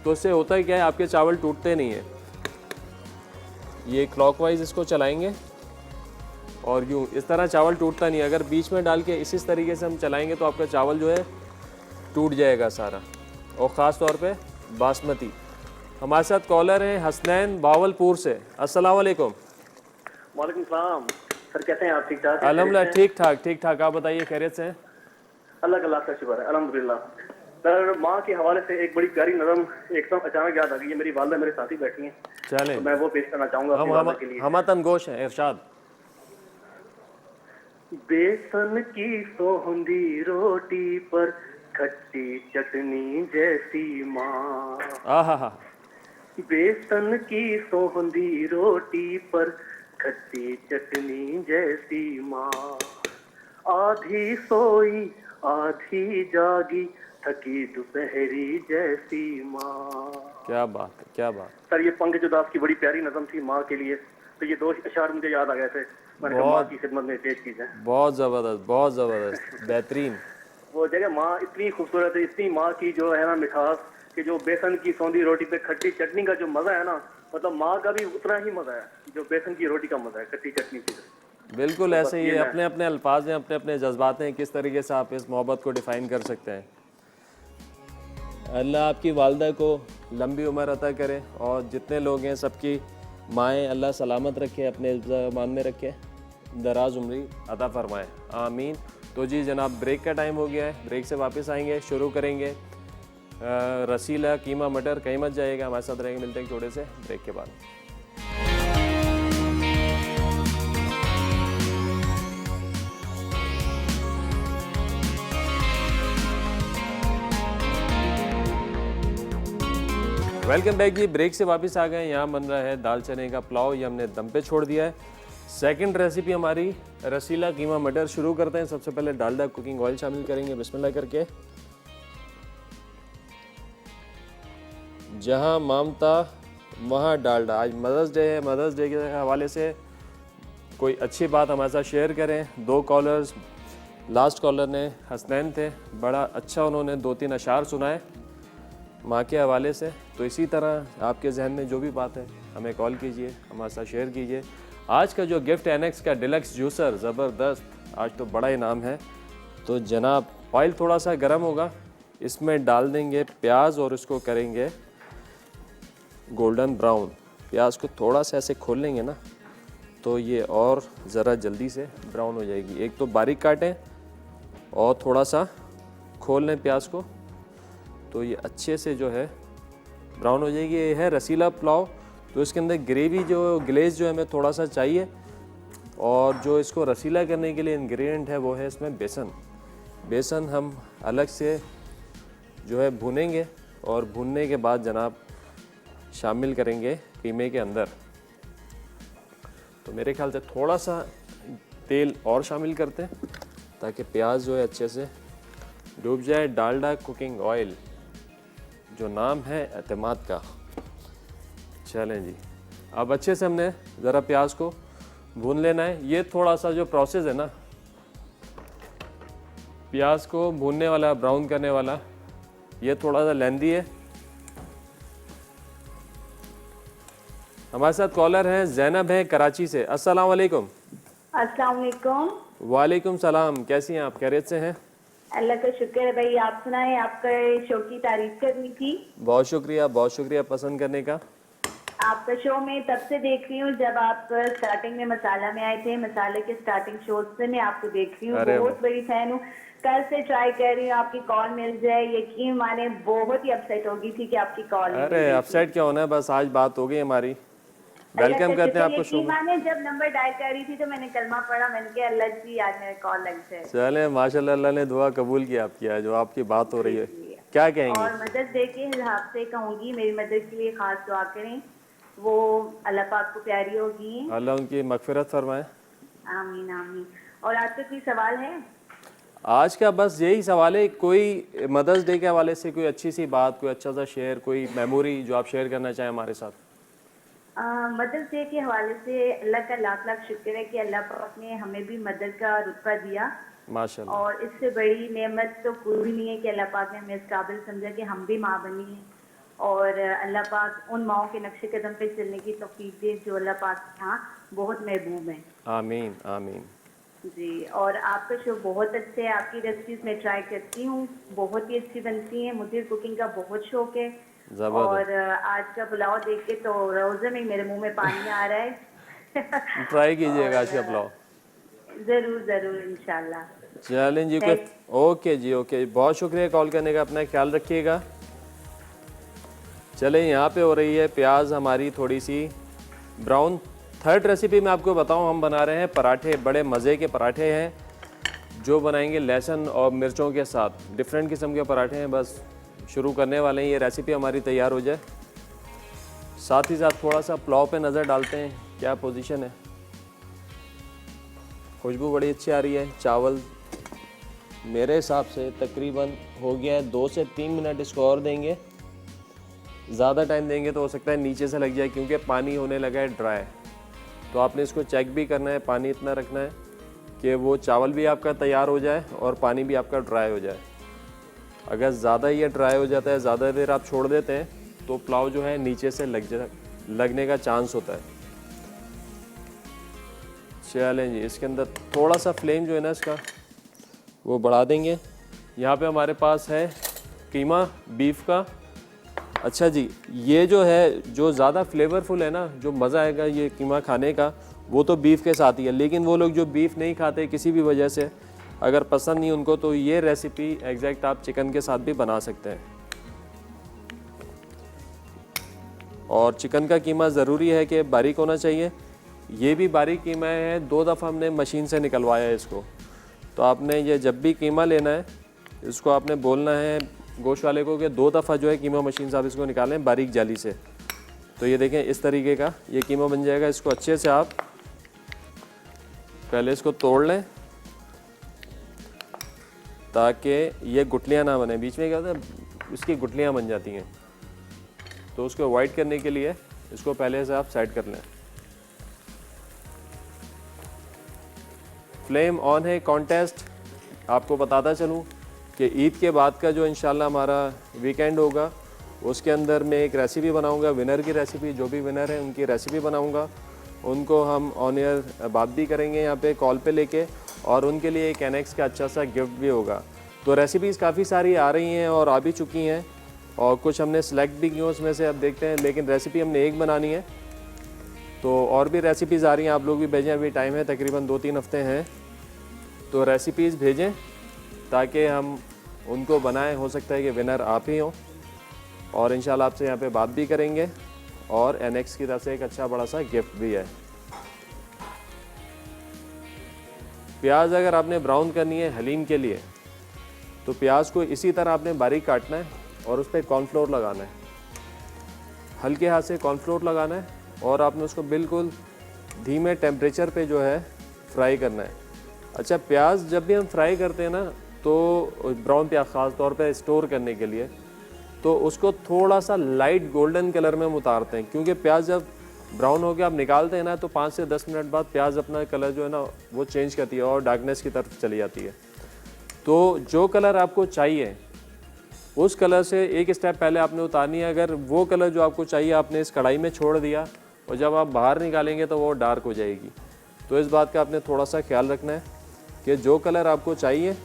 तो इससे होता है क्या है, आपके चावल टूटते नहीं हैं। ये क्लॉकवाइज इसको चलाएंगे और यूँ इस तरह चावल टूटता नहीं है। अगर बीच में डाल के इसी तरीके से हम चलाएंगे तो आपका चावल जो है टूट जाएगा सारा, और ख़ास तौर पे बासमती। हमारे साथ कॉलर हैं हसनैन बावलपुर से। अस्सलाम वालेकुम। वालेकुम सलाम सर, कैसे हैं आप? ठीक ठाक? अल्हम्दुलिल्लाह, ठीक ठाक। आप बताइए, खैरियत से हैं? अल्लाह का शुक्र है, अल्हम्दुलिल्लाह। सर, माँ के हवाले से एक बड़ी प्यारी नज़म एकदम अचानक याद आ गई है। मेरी वालदा मेरे साथ ही बैठी हैं, चलें, तो मैं वो पेश करना चाहूँगा अपनी वालदा के लिए। हम तनगोश हैं, इरशाद। बेसन की सोहंदी रोटी पर खट्टी चटनी जैसी माँ, आहा, बेसन की सोहंदी रोटी पर खट्टी चटनी जैसी माँ, आधी सोई आधी जागी थकी दोपहरी जैसी माँ। क्या बात है, क्या बात। सर, ये पंकज उदास की बड़ी प्यारी नज़म थी माँ के लिए, तो ये 2 अशार मुझे याद आ गए थे, मैंने कहा माँ की खिदमत में पेश की जाए। बहुत ज़बरदस्त, बेहतरीन। वो जगह माँ इतनी खूबसूरत है, इतनी माँ की जो है ना मिठास, कि जो बेसन की सौंधी रोटी पे खट्टी चटनी का जो मज़ा है ना, मतलब माँ का भी उतना ही मज़ा है जो बेसन की रोटी का मज़ा है खट्टी चटनी की। बिल्कुल ऐसे ही, अपने अपने अल्फाज हैं, अपने अपने जज्बात हैं, किस तरीके से आप इस मोहब्बत को डिफ़ाइन कर सकते हैं। अल्लाह आपकी वालदा को लंबी उम्र अता करे, और जितने लोग हैं सबकी माएँ अल्लाह सलामत रखे, अपने ज़मान में रखे, दराज उम्री अता फरमाए, आमीन। तो जी जनाब, ब्रेक का टाइम हो गया है, ब्रेक से वापस आएंगे, शुरू करेंगे रसीला कीमा मटर। कहीं मत जाइएगा, हमारे साथ रहेंगे। मिलते हैं छोटे से ब्रेक के बाद। वेलकम बैक जी, ब्रेक से वापस आ गए। यहाँ बन रहा है दाल चने का पुलाव, ये हमने दम पे छोड़ दिया है। सेकंड रेसिपी हमारी रसीला कीमा मटर। शुरू करते हैं। सबसे पहले डालडा कुकिंग ऑयल शामिल करेंगे, बिस्मिल्लाह करके। जहाँ मामता वहाँ डालडा। आज मदर्स डे है, मदर्स डे के हवाले से कोई अच्छी बात हमारे साथ शेयर करें। 2 कॉलर्स, लास्ट कॉलर ने हसनैन थे, बड़ा अच्छा उन्होंने 2-3 अशार सुनाए माँ के हवाले से। तो इसी तरह आपके जहन में जो भी बात है हमें कॉल कीजिए, हमारे साथ शेयर कीजिए। आज का जो गिफ्ट एनेक्स का डिलक्स जूसर ज़बरदस्त, आज तो बड़ा इनाम है। तो जनाब, ऑयल थोड़ा सा गर्म होगा, इसमें डाल देंगे प्याज और इसको करेंगे गोल्डन ब्राउन। प्याज को थोड़ा सा ऐसे खोल लेंगे ना तो ये और ज़रा जल्दी से ब्राउन हो जाएगी। एक तो बारीक काटें और थोड़ा सा खोल लें प्याज को, तो ये अच्छे से जो है ब्राउन हो जाएगी। ये है रसीला पुलाव, तो इसके अंदर ग्रेवी जो ग्लेज जो है हमें थोड़ा सा चाहिए, और जो इसको रसीला करने के लिए इंग्रेडिएंट है वो है इसमें बेसन। बेसन हम अलग से जो है भूनेंगे, और भूनने के बाद जनाब शामिल करेंगे कीमे के अंदर। तो मेरे ख्याल से थोड़ा सा तेल और शामिल करते हैं ताकि प्याज जो है अच्छे से डूब जाए। डालडा कुकिंग ऑयल जो नाम है एतमाद का। चलें जी, अब अच्छे से हमने ज़रा प्याज को भून लेना है। ये थोड़ा सा जो प्रोसेस है ना प्याज को भूनने वाला, ब्राउन करने वाला, ये थोड़ा सा लेंदी है। हमारे साथ कॉलर हैं ज़ैनब है कराची से। अस्सलाम वालेकुम। अस्सलाम वालेकुम। वालेकुम सलाम, कैसी हैं आप? खैरियत से हैं? अल्लाह का शुक्र है भाई, आप सुनाएं। आपका शो की तारीफ करनी थी। बहुत शुक्रिया पसंद करने का। आपका शो में तब से देख रही हूँ जब आप स्टार्टिंग में मसाला में आए थे। मसाले के स्टार्टिंग शो से मैं आपको देख रही हूँ, अरे बहुत बड़ी फैन हूँ। कल से ट्राई कर रही हूँ आपकी कॉल मिल जाए। यकीन माने बहुत ही अपसेट हो गई थी कि आपकी कॉल नहीं अरे मिली। अपसेट क्या होना है, बस आज बात हो गई हमारी। वेलकम करते हैं आपको शो यकीन में। माने जब नंबर डायल कर रही थी तो मैंने कलमा पढ़ा, मैंने कहा अल्लाह जी आज मेरे कॉल लग जाए। चले माशाल्लाह, अल्लाह ने दुआ कबूल की आपकी। आज जो आपकी बात हो रही है, क्या कहेंगी? और मदद दे के हिसाब से कहूँगी मेरी मदद के लिए खास दुआ करें, वो अल्लाह पाक को प्यारी होगी। अल्लाह उनकी मगफिरत फरमाए। आमीन आमीन। और आज का कोई सवाल है? आज का बस यही सवाल है, कोई मदर्स डे के हवाले से कोई अच्छी सी बात, कोई अच्छा सा शेयर, कोई मेमोरी जो आप शेयर करना चाहें हमारे साथ। मदर्स डे के हवाले से अल्लाह का लाख लाख शुक्र है कि अल्लाह पाक ने हमें भी मदर का रुतबा दिया, माशाल्लाह। और इससे बड़ी नेमत तो कोई भी नहीं है कि अल्लाह पाक ने हमें इस काबिल समझा कि हम भी माँ बनी हैं। और अल्लाह पाक उन माओं के नक्शे कदम पे चलने की तौफीक दे जो अल्लाह पाक के यहाँ बहुत महबूब हैं। आमीन आमीन। जी, और आपका शो बहुत अच्छा है। आपकी रेसिपीज मैं ट्राई करती हूँ, बहुत ही अच्छी बनती हैं। मुझे कुकिंग का बहुत शौक है, और आज का पुलाव देख के तो रोज़े में मेरे मुंह में पानी आ रहा है। ट्राई कीजिएगा आज का पुलाव। जरूर जरूर इंशाल्लाह। चलें जी, कोई ओके जी, ओके, बहुत शुक्रिया कॉल करने का, अपना ख्याल रखिएगा। चलें, यहाँ पे हो रही है प्याज हमारी थोड़ी सी ब्राउन। थर्ड रेसिपी मैं आपको बताऊँ, हम बना रहे हैं पराठे। बड़े मज़े के पराठे हैं जो बनाएंगे लहसुन और मिर्चों के साथ। डिफरेंट किस्म के पराठे हैं, बस शुरू करने वाले हैं। ये रेसिपी हमारी तैयार हो जाए, साथ ही साथ थोड़ा सा पुलाव पे नज़र डालते हैं क्या पोजीशन है। खुशबू बड़ी अच्छी आ रही है। चावल मेरे हिसाब से तकरीबन हो गया है, 2 से 3 मिनट इसको और देंगे। ज़्यादा टाइम देंगे तो हो सकता है नीचे से लग जाए, क्योंकि पानी होने लगा है ड्राई। तो आपने इसको चेक भी करना है, पानी इतना रखना है कि वो चावल भी आपका तैयार हो जाए और पानी भी आपका ड्राई हो जाए। अगर ज़्यादा ये ड्राई हो जाता है, ज़्यादा देर आप छोड़ देते हैं, तो पुलाव जो है नीचे से लगने का चांस होता है। चलें जी, इसके अंदर थोड़ा सा फ्लेम जो है ना इसका वो बढ़ा देंगे। यहाँ पे हमारे पास है कीमा बीफ का। अच्छा जी, ये जो है जो ज़्यादा फ्लेवरफुल है ना, जो मज़ा आएगा ये कीमा खाने का, वो तो बीफ के साथ ही है। लेकिन वो लोग जो बीफ नहीं खाते किसी भी वजह से, अगर पसंद नहीं उनको, तो ये रेसिपी एग्जैक्ट आप चिकन के साथ भी बना सकते हैं। और चिकन का कीमा ज़रूरी है कि बारीक होना चाहिए। ये भी बारीक कीमा है, 2 दफ़ा हमने मशीन से निकलवाया है इसको। तो आपने ये जब भी कीमा लेना है, इसको आपने बोलना है गोश्त वाले को कि 2 दफ़ा जो है कीमा मशीन से आप इसको निकालें बारीक जाली से। तो ये देखें इस तरीके का ये कीमा बन जाएगा। इसको अच्छे से आप पहले इसको तोड़ लें ताकि ये गुठलियाँ ना बने। बीच में क्या होता है, इसकी गुठलियाँ बन जाती हैं। तो उसको अवॉइड करने के लिए इसको पहले से आप साइड कर लें। फ्लेम ऑन है। कॉन्टेस्ट आपको बताता चलूँ कि ईद के बाद का जो इंशाल्लाह हमारा वीकेंड होगा, उसके अंदर मैं एक रेसिपी बनाऊंगा, विनर की रेसिपी। जो भी विनर है उनकी रेसिपी बनाऊंगा, उनको हम ऑन एयर बात भी करेंगे यहाँ पे कॉल पे लेके, और उनके लिए एक एनेक्स का अच्छा सा गिफ्ट भी होगा। तो रेसिपीज़ काफ़ी सारी आ रही हैं और आ भी चुकी हैं, और कुछ हमने सेलेक्ट भी की उसमें से, अब देखते हैं। लेकिन रेसिपी हमने एक बनानी है, तो और भी रेसिपीज़ आ रही हैं। आप लोग भी भेजें, अभी टाइम है तकरीबन 2-3 हफ्ते हैं। तो रेसिपीज़ भेजें ताकि हम उनको बनाएं। हो सकता है कि विनर आप ही हों। और इंशाल्लाह आपसे यहाँ पे बात भी करेंगे और एनएक्स की तरफ से एक अच्छा बड़ा सा गिफ्ट भी है। प्याज अगर आपने ब्राउन करनी है हलीम के लिए तो प्याज को इसी तरह आपने बारीक काटना है और उस पर कॉर्नफ्लोर लगाना है, हल्के हाथ से कॉर्नफ्लोर लगाना है और आपने उसको बिल्कुल धीमे टेम्परेचर पे जो है फ्राई करना है। अच्छा, प्याज जब भी हम फ्राई करते हैं ना तो ब्राउन प्याज ख़ास तौर पे स्टोर करने के लिए, तो उसको थोड़ा सा लाइट गोल्डन कलर में हम उतारते हैं, क्योंकि प्याज जब ब्राउन हो के आप निकालते हैं ना तो 5 से 10 मिनट बाद प्याज अपना कलर जो है ना वो चेंज करती है और डार्कनेस की तरफ चली जाती है। तो जो कलर आपको चाहिए उस कलर से एक स्टेप पहले आपने उतारनी है। अगर वो कलर जो आपको चाहिए आपने इस कढ़ाई में छोड़ दिया और जब आप बाहर निकालेंगे तो वो डार्क हो जाएगी। तो इस बात का आपने थोड़ा सा ख्याल रखना है कि जो कलर आपको चाहिए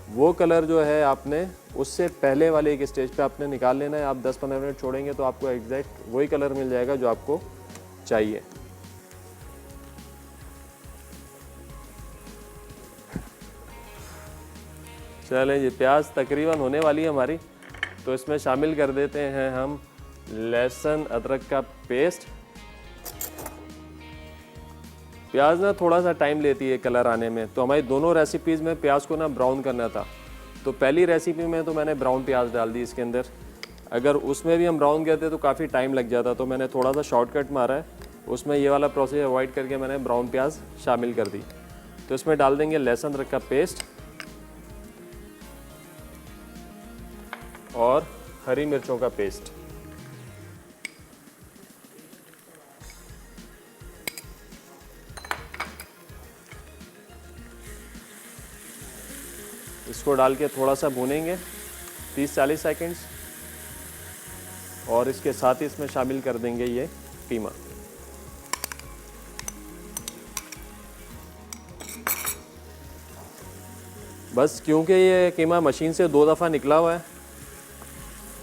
वो कलर जो है आपने उससे पहले वाले एक स्टेज पे आपने निकाल लेना है। आप 10-15 मिनट छोड़ेंगे तो आपको एग्जैक्ट वही कलर मिल जाएगा जो आपको चाहिए। चलें जी, प्याज तकरीबन होने वाली है हमारी, तो इसमें शामिल कर देते हैं हम लहसुन अदरक का पेस्ट। प्याज ना थोड़ा सा टाइम लेती है कलर आने में, तो हमारी दोनों रेसिपीज़ में प्याज को ना ब्राउन करना था। तो पहली रेसिपी में तो मैंने ब्राउन प्याज डाल दी इसके अंदर, अगर उसमें भी हम ब्राउन करते तो काफ़ी टाइम लग जाता, तो मैंने थोड़ा सा शॉर्टकट मारा है, उसमें ये वाला प्रोसेस अवॉइड करके मैंने ब्राउन प्याज शामिल कर दी। तो इसमें डाल देंगे लहसुन अदरक का पेस्ट और हरी मिर्चों का पेस्ट। इसको डाल के थोड़ा सा भूनेंगे 30-40 सेकंड्स और इसके साथ ही इसमें शामिल कर देंगे ये कीमा। बस क्योंकि ये कीमा मशीन से 2 दफ़ा निकला हुआ है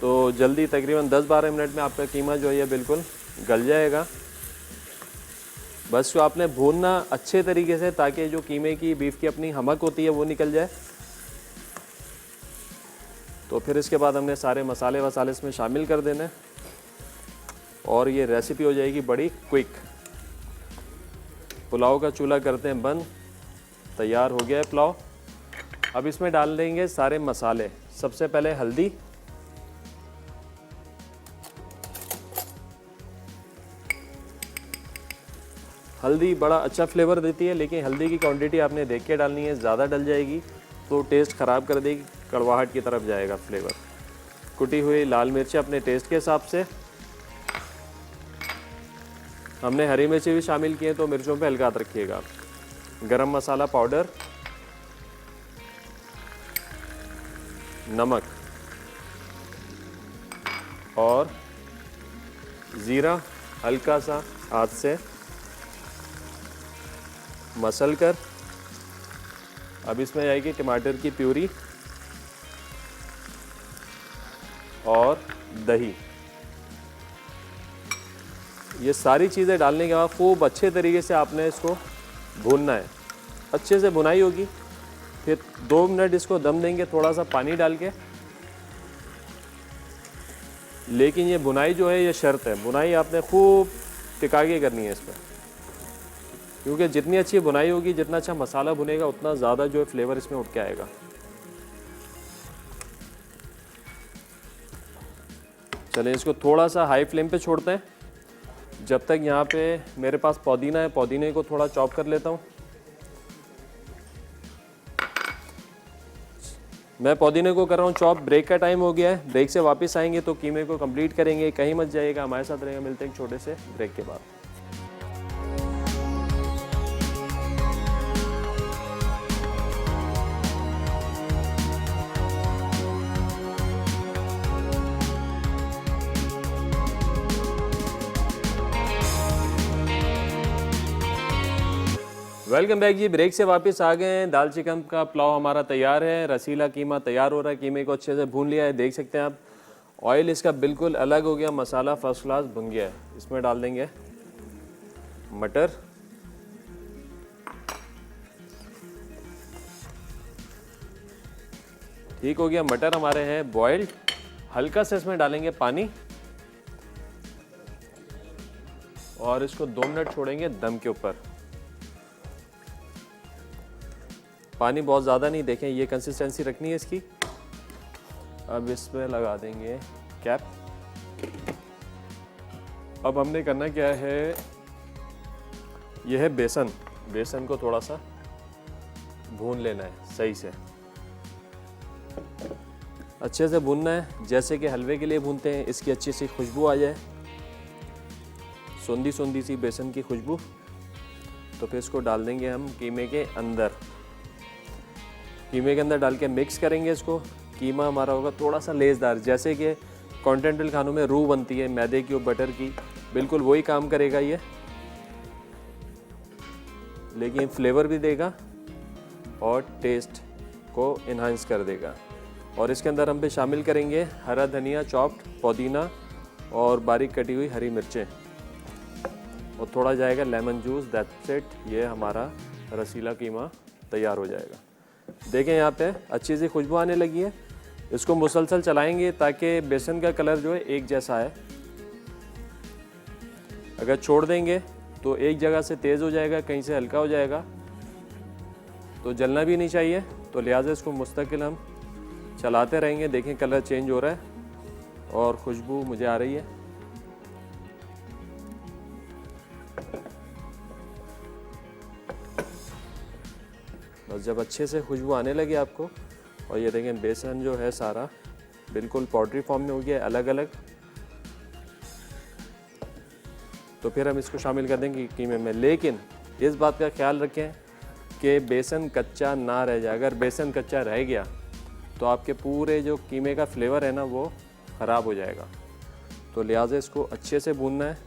तो जल्दी तकरीबन 10-12 मिनट में आपका कीमा जो है ये बिल्कुल गल जाएगा। बस जो आपने भूनना अच्छे तरीके से ताकि जो कीमे की बीफ की अपनी हमक होती है वो निकल जाए। तो फिर इसके बाद हमने सारे मसाले वसाले इसमें शामिल कर देने और ये रेसिपी हो जाएगी बड़ी क्विक। पुलाव का चूल्हा करते हैं बंद, तैयार हो गया है पुलाव। अब इसमें डाल देंगे सारे मसाले। सबसे पहले हल्दी, हल्दी बड़ा अच्छा फ्लेवर देती है, लेकिन हल्दी की क्वांटिटी आपने देख के डालनी है, ज़्यादा डल जाएगी तो टेस्ट ख़राब कर देगी, कड़वाहट की तरफ जाएगा फ्लेवर। कुटी हुई लाल मिर्च अपने टेस्ट के हिसाब से, हमने हरी मिर्ची भी शामिल किए तो मिर्चों पे हल्का हाथ रखिएगा। गरम मसाला पाउडर, नमक और ज़ीरा हल्का सा हाथ से मसल कर। अब इसमें आएगी टमाटर की प्यूरी और दही। ये सारी चीज़ें डालने के बाद खूब अच्छे तरीके से आपने इसको भूनना है। अच्छे से भुनाई होगी, फिर 2 मिनट इसको दम देंगे थोड़ा सा पानी डाल के। लेकिन ये भुनाई जो है ये शर्त है, भुनाई आपने खूब टिका के करनी है इस पर, क्योंकि जितनी अच्छी भुनाई होगी, जितना अच्छा मसाला भुनेगा, उतना ज़्यादा जो है फ्लेवर इसमें उठ के आएगा। चलें इसको थोड़ा सा हाई फ्लेम पे छोड़ते हैं जब तक। यहाँ पे मेरे पास पुदीना है, पुदीने को थोड़ा चॉप कर लेता हूँ। मैं पुदीने को कर रहा हूँ चॉप। ब्रेक का टाइम हो गया है, ब्रेक से वापस आएंगे तो कीमे को कंप्लीट करेंगे। कहीं मत जाइएगा, हमारे साथ रहेगा। मिलते हैं एक छोटे से ब्रेक के बाद। वेलकम बैक जी। ब्रेक से वापस आ गए हैं। दाल चिकन का पुलाव हमारा तैयार है। रसीला कीमा तैयार हो रहा है। कीमे को अच्छे से भून लिया है, देख सकते हैं आप। ऑयल इसका बिल्कुल अलग हो गया, मसाला फर्स्ट क्लास भुन गया है। इसमें डाल देंगे मटर, ठीक हो गया। मटर हमारे हैं बॉइल्ड हल्का से इसमें डालेंगे पानी और इसको 2 मिनट छोड़ेंगे दम के ऊपर। पानी बहुत ज़्यादा नहीं, देखें ये कंसिस्टेंसी रखनी है इसकी। अब इसमें लगा देंगे कैप। अब हमने करना क्या है, यह है बेसन। बेसन को थोड़ा सा भून लेना है सही से, अच्छे से भूनना है, जैसे कि हलवे के लिए भूनते हैं। इसकी अच्छी सी खुशबू आ जाए, सोंधी सोंधी सी बेसन की खुशबू। तो फिर इसको डाल देंगे हम कीमे के अंदर। कीमे के अंदर डाल के मिक्स करेंगे इसको। कीमा हमारा होगा थोड़ा सा लेसदार, जैसे कि कॉन्टिनेंटल खानों में रूह बनती है मैदे की और बटर की, बिल्कुल वही काम करेगा ये, लेकिन फ्लेवर भी देगा और टेस्ट को इन्हांस कर देगा। और इसके अंदर हम भी शामिल करेंगे हरा धनिया चॉप्ड, पुदीना और बारीक कटी हुई हरी मिर्चें, और थोड़ा जाएगा लेमन जूस। दैट्स इट, ये हमारा रसीला कीमा तैयार हो जाएगा। देखें यहाँ पे अच्छी सी खुशबू आने लगी है। इसको मुसलसल चलाएंगे ताकि बेसन का कलर जो है एक जैसा आए। अगर छोड़ देंगे तो एक जगह से तेज़ हो जाएगा, कहीं से हल्का हो जाएगा, तो जलना भी नहीं चाहिए। तो लिहाजा इसको मुस्तकिल हम चलाते रहेंगे। देखें कलर चेंज हो रहा है और खुशबू मुझे आ रही है। बस जब अच्छे से खुशबू आने लगे आपको, और ये देखें बेसन जो है सारा बिल्कुल पाउडरी फॉर्म में हो गया है, अलग अलग, तो फिर हम इसको शामिल कर देंगे कीमे में। लेकिन इस बात का ख्याल रखें कि बेसन कच्चा ना रह जाए। अगर बेसन कच्चा रह गया तो आपके पूरे जो कीमे का फ्लेवर है ना वो ख़राब हो जाएगा। तो लिहाजा इसको अच्छे से भूनना है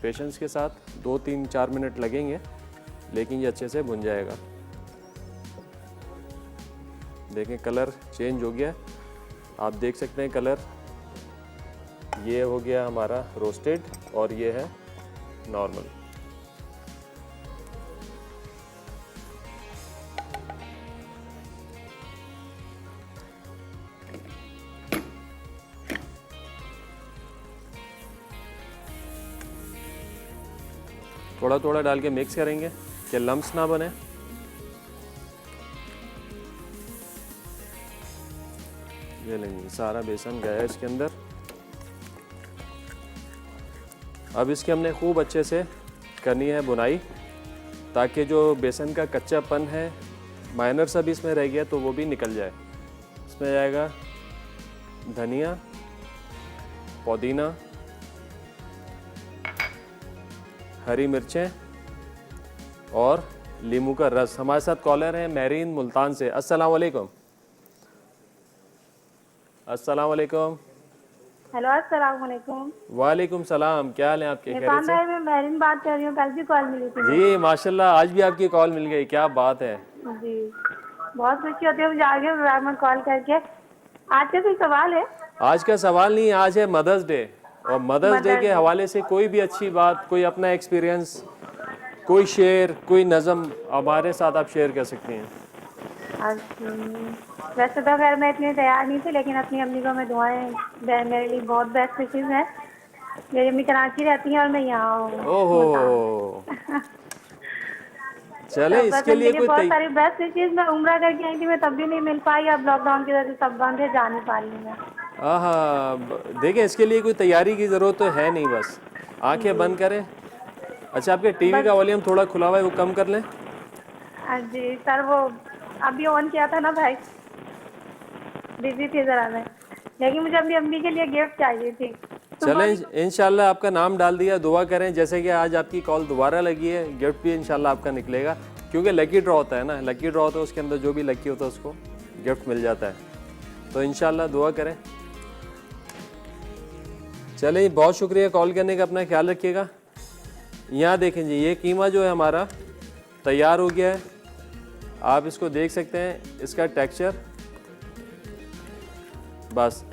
पेशेंस के साथ। 2-3-4 मिनट लगेंगे, लेकिन ये अच्छे से भुन जाएगा। देखें कलर चेंज हो गया, आप देख सकते हैं कलर। ये हो गया हमारा रोस्टेड और ये है नॉर्मल। थोड़ा थोड़ा डाल के मिक्स करेंगे कि लम्स ना बने। ये लेंगे सारा बेसन गया है इसके अंदर। अब इसकी हमने खूब अच्छे से करनी है बुनाई, ताकि जो बेसन का कच्चापन है माइनर सा भी इसमें रह गया तो वो भी निकल जाए। इसमें जाएगा धनिया, पुदीना, हरी मिर्चें और नींबू का रस। हमारे साथ कॉलर हैं महरीन मुल्तान से। अस्सलाम वालेकुम। अस्सलाम वालेकुम। हेलो अस्सलाम वालेकुम। वालेकुम सलाम, क्या हाल है आपके? इरफान भाई, मैं महरीन बात कर रही हूँ, कल भी कॉल मिली थी जी माशाल्लाह, आज भी आपकी कॉल मिल गई, क्या बात है। जी, बहुत खुशी होती है मुझे आगे कॉल करके। आज का कोई सवाल है? आज का सवाल नहीं, आज है मदर्स डे, और मदर्स डे के हवाले से कोई भी अच्छी बात, कोई अपना एक्सपीरियंस, कोई शेर, कोई नज़म हमारे साथ आप शेयर कर सकती हैं। वैसे तो खैर मैं इतनी तैयार नहीं थी, लेकिन अपनी अम्मी को मैं दुआएं, मेरे लिए बहुत बेस्ट विशेज़ हैं। मेरी अम्मी कराची रहती हैं और मैं यहाँ हूँ। ओहो चले, इसके लिए कोई बहुत सारी बेस्ट विशेज़। मैं उम्रा करके आई थी, मैं तब भी नहीं मिल पाई। अब लॉकडाउन की वजह से सब बंद है, जा नहीं पा रही हूँ मैं। हाँ देखें, इसके लिए कोई तैयारी की ज़रूरत तो है नहीं, बस आंखें बंद करें। अच्छा, आपके टीवी का वॉल्यूम थोड़ा खुला हुआ है, वो कम कर लें। जी सर, वो अभी ऑन किया था ना भाई, बिजी थी ज़रा मैं, लेकिन मुझे अपनी अम्मी के लिए गिफ्ट चाहिए थी। चलें, इंशाल्लाह आपका नाम डाल दिया, दुआ करें। जैसे कि आज आपकी कॉल दोबारा लगी है, गिफ्ट भी इंशाल्लाह आपका निकलेगा, क्योंकि लकी ड्रॉ होता है ना, लकी ड्रॉ होता है, उसके अंदर जो भी लकी होता है उसको गिफ्ट मिल जाता है। तो इंशाल्लाह दुआ करें। चलें, बहुत शुक्रिया कॉल करने का, अपना ख्याल रखिएगा। यहाँ देखें जी, ये कीमा जो है हमारा तैयार हो गया है। आप इसको देख सकते हैं, इसका टेक्सचर, बस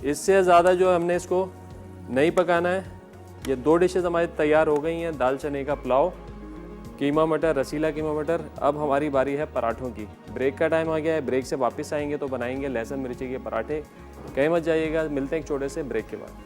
इससे ज़्यादा जो हमने इसको नहीं पकाना है। ये 2 डिशेज़ हमारी तैयार हो गई हैं, दाल चने का पुलाव, कीमा मटर, रसीला कीमा मटर। अब हमारी बारी है पराठों की। ब्रेक का टाइम आ गया है, ब्रेक से वापस आएंगे तो बनाएंगे लहसुन मिर्ची के पराठे। कहीं मत जाइएगा, मिलते हैं एक छोटे से ब्रेक के बाद।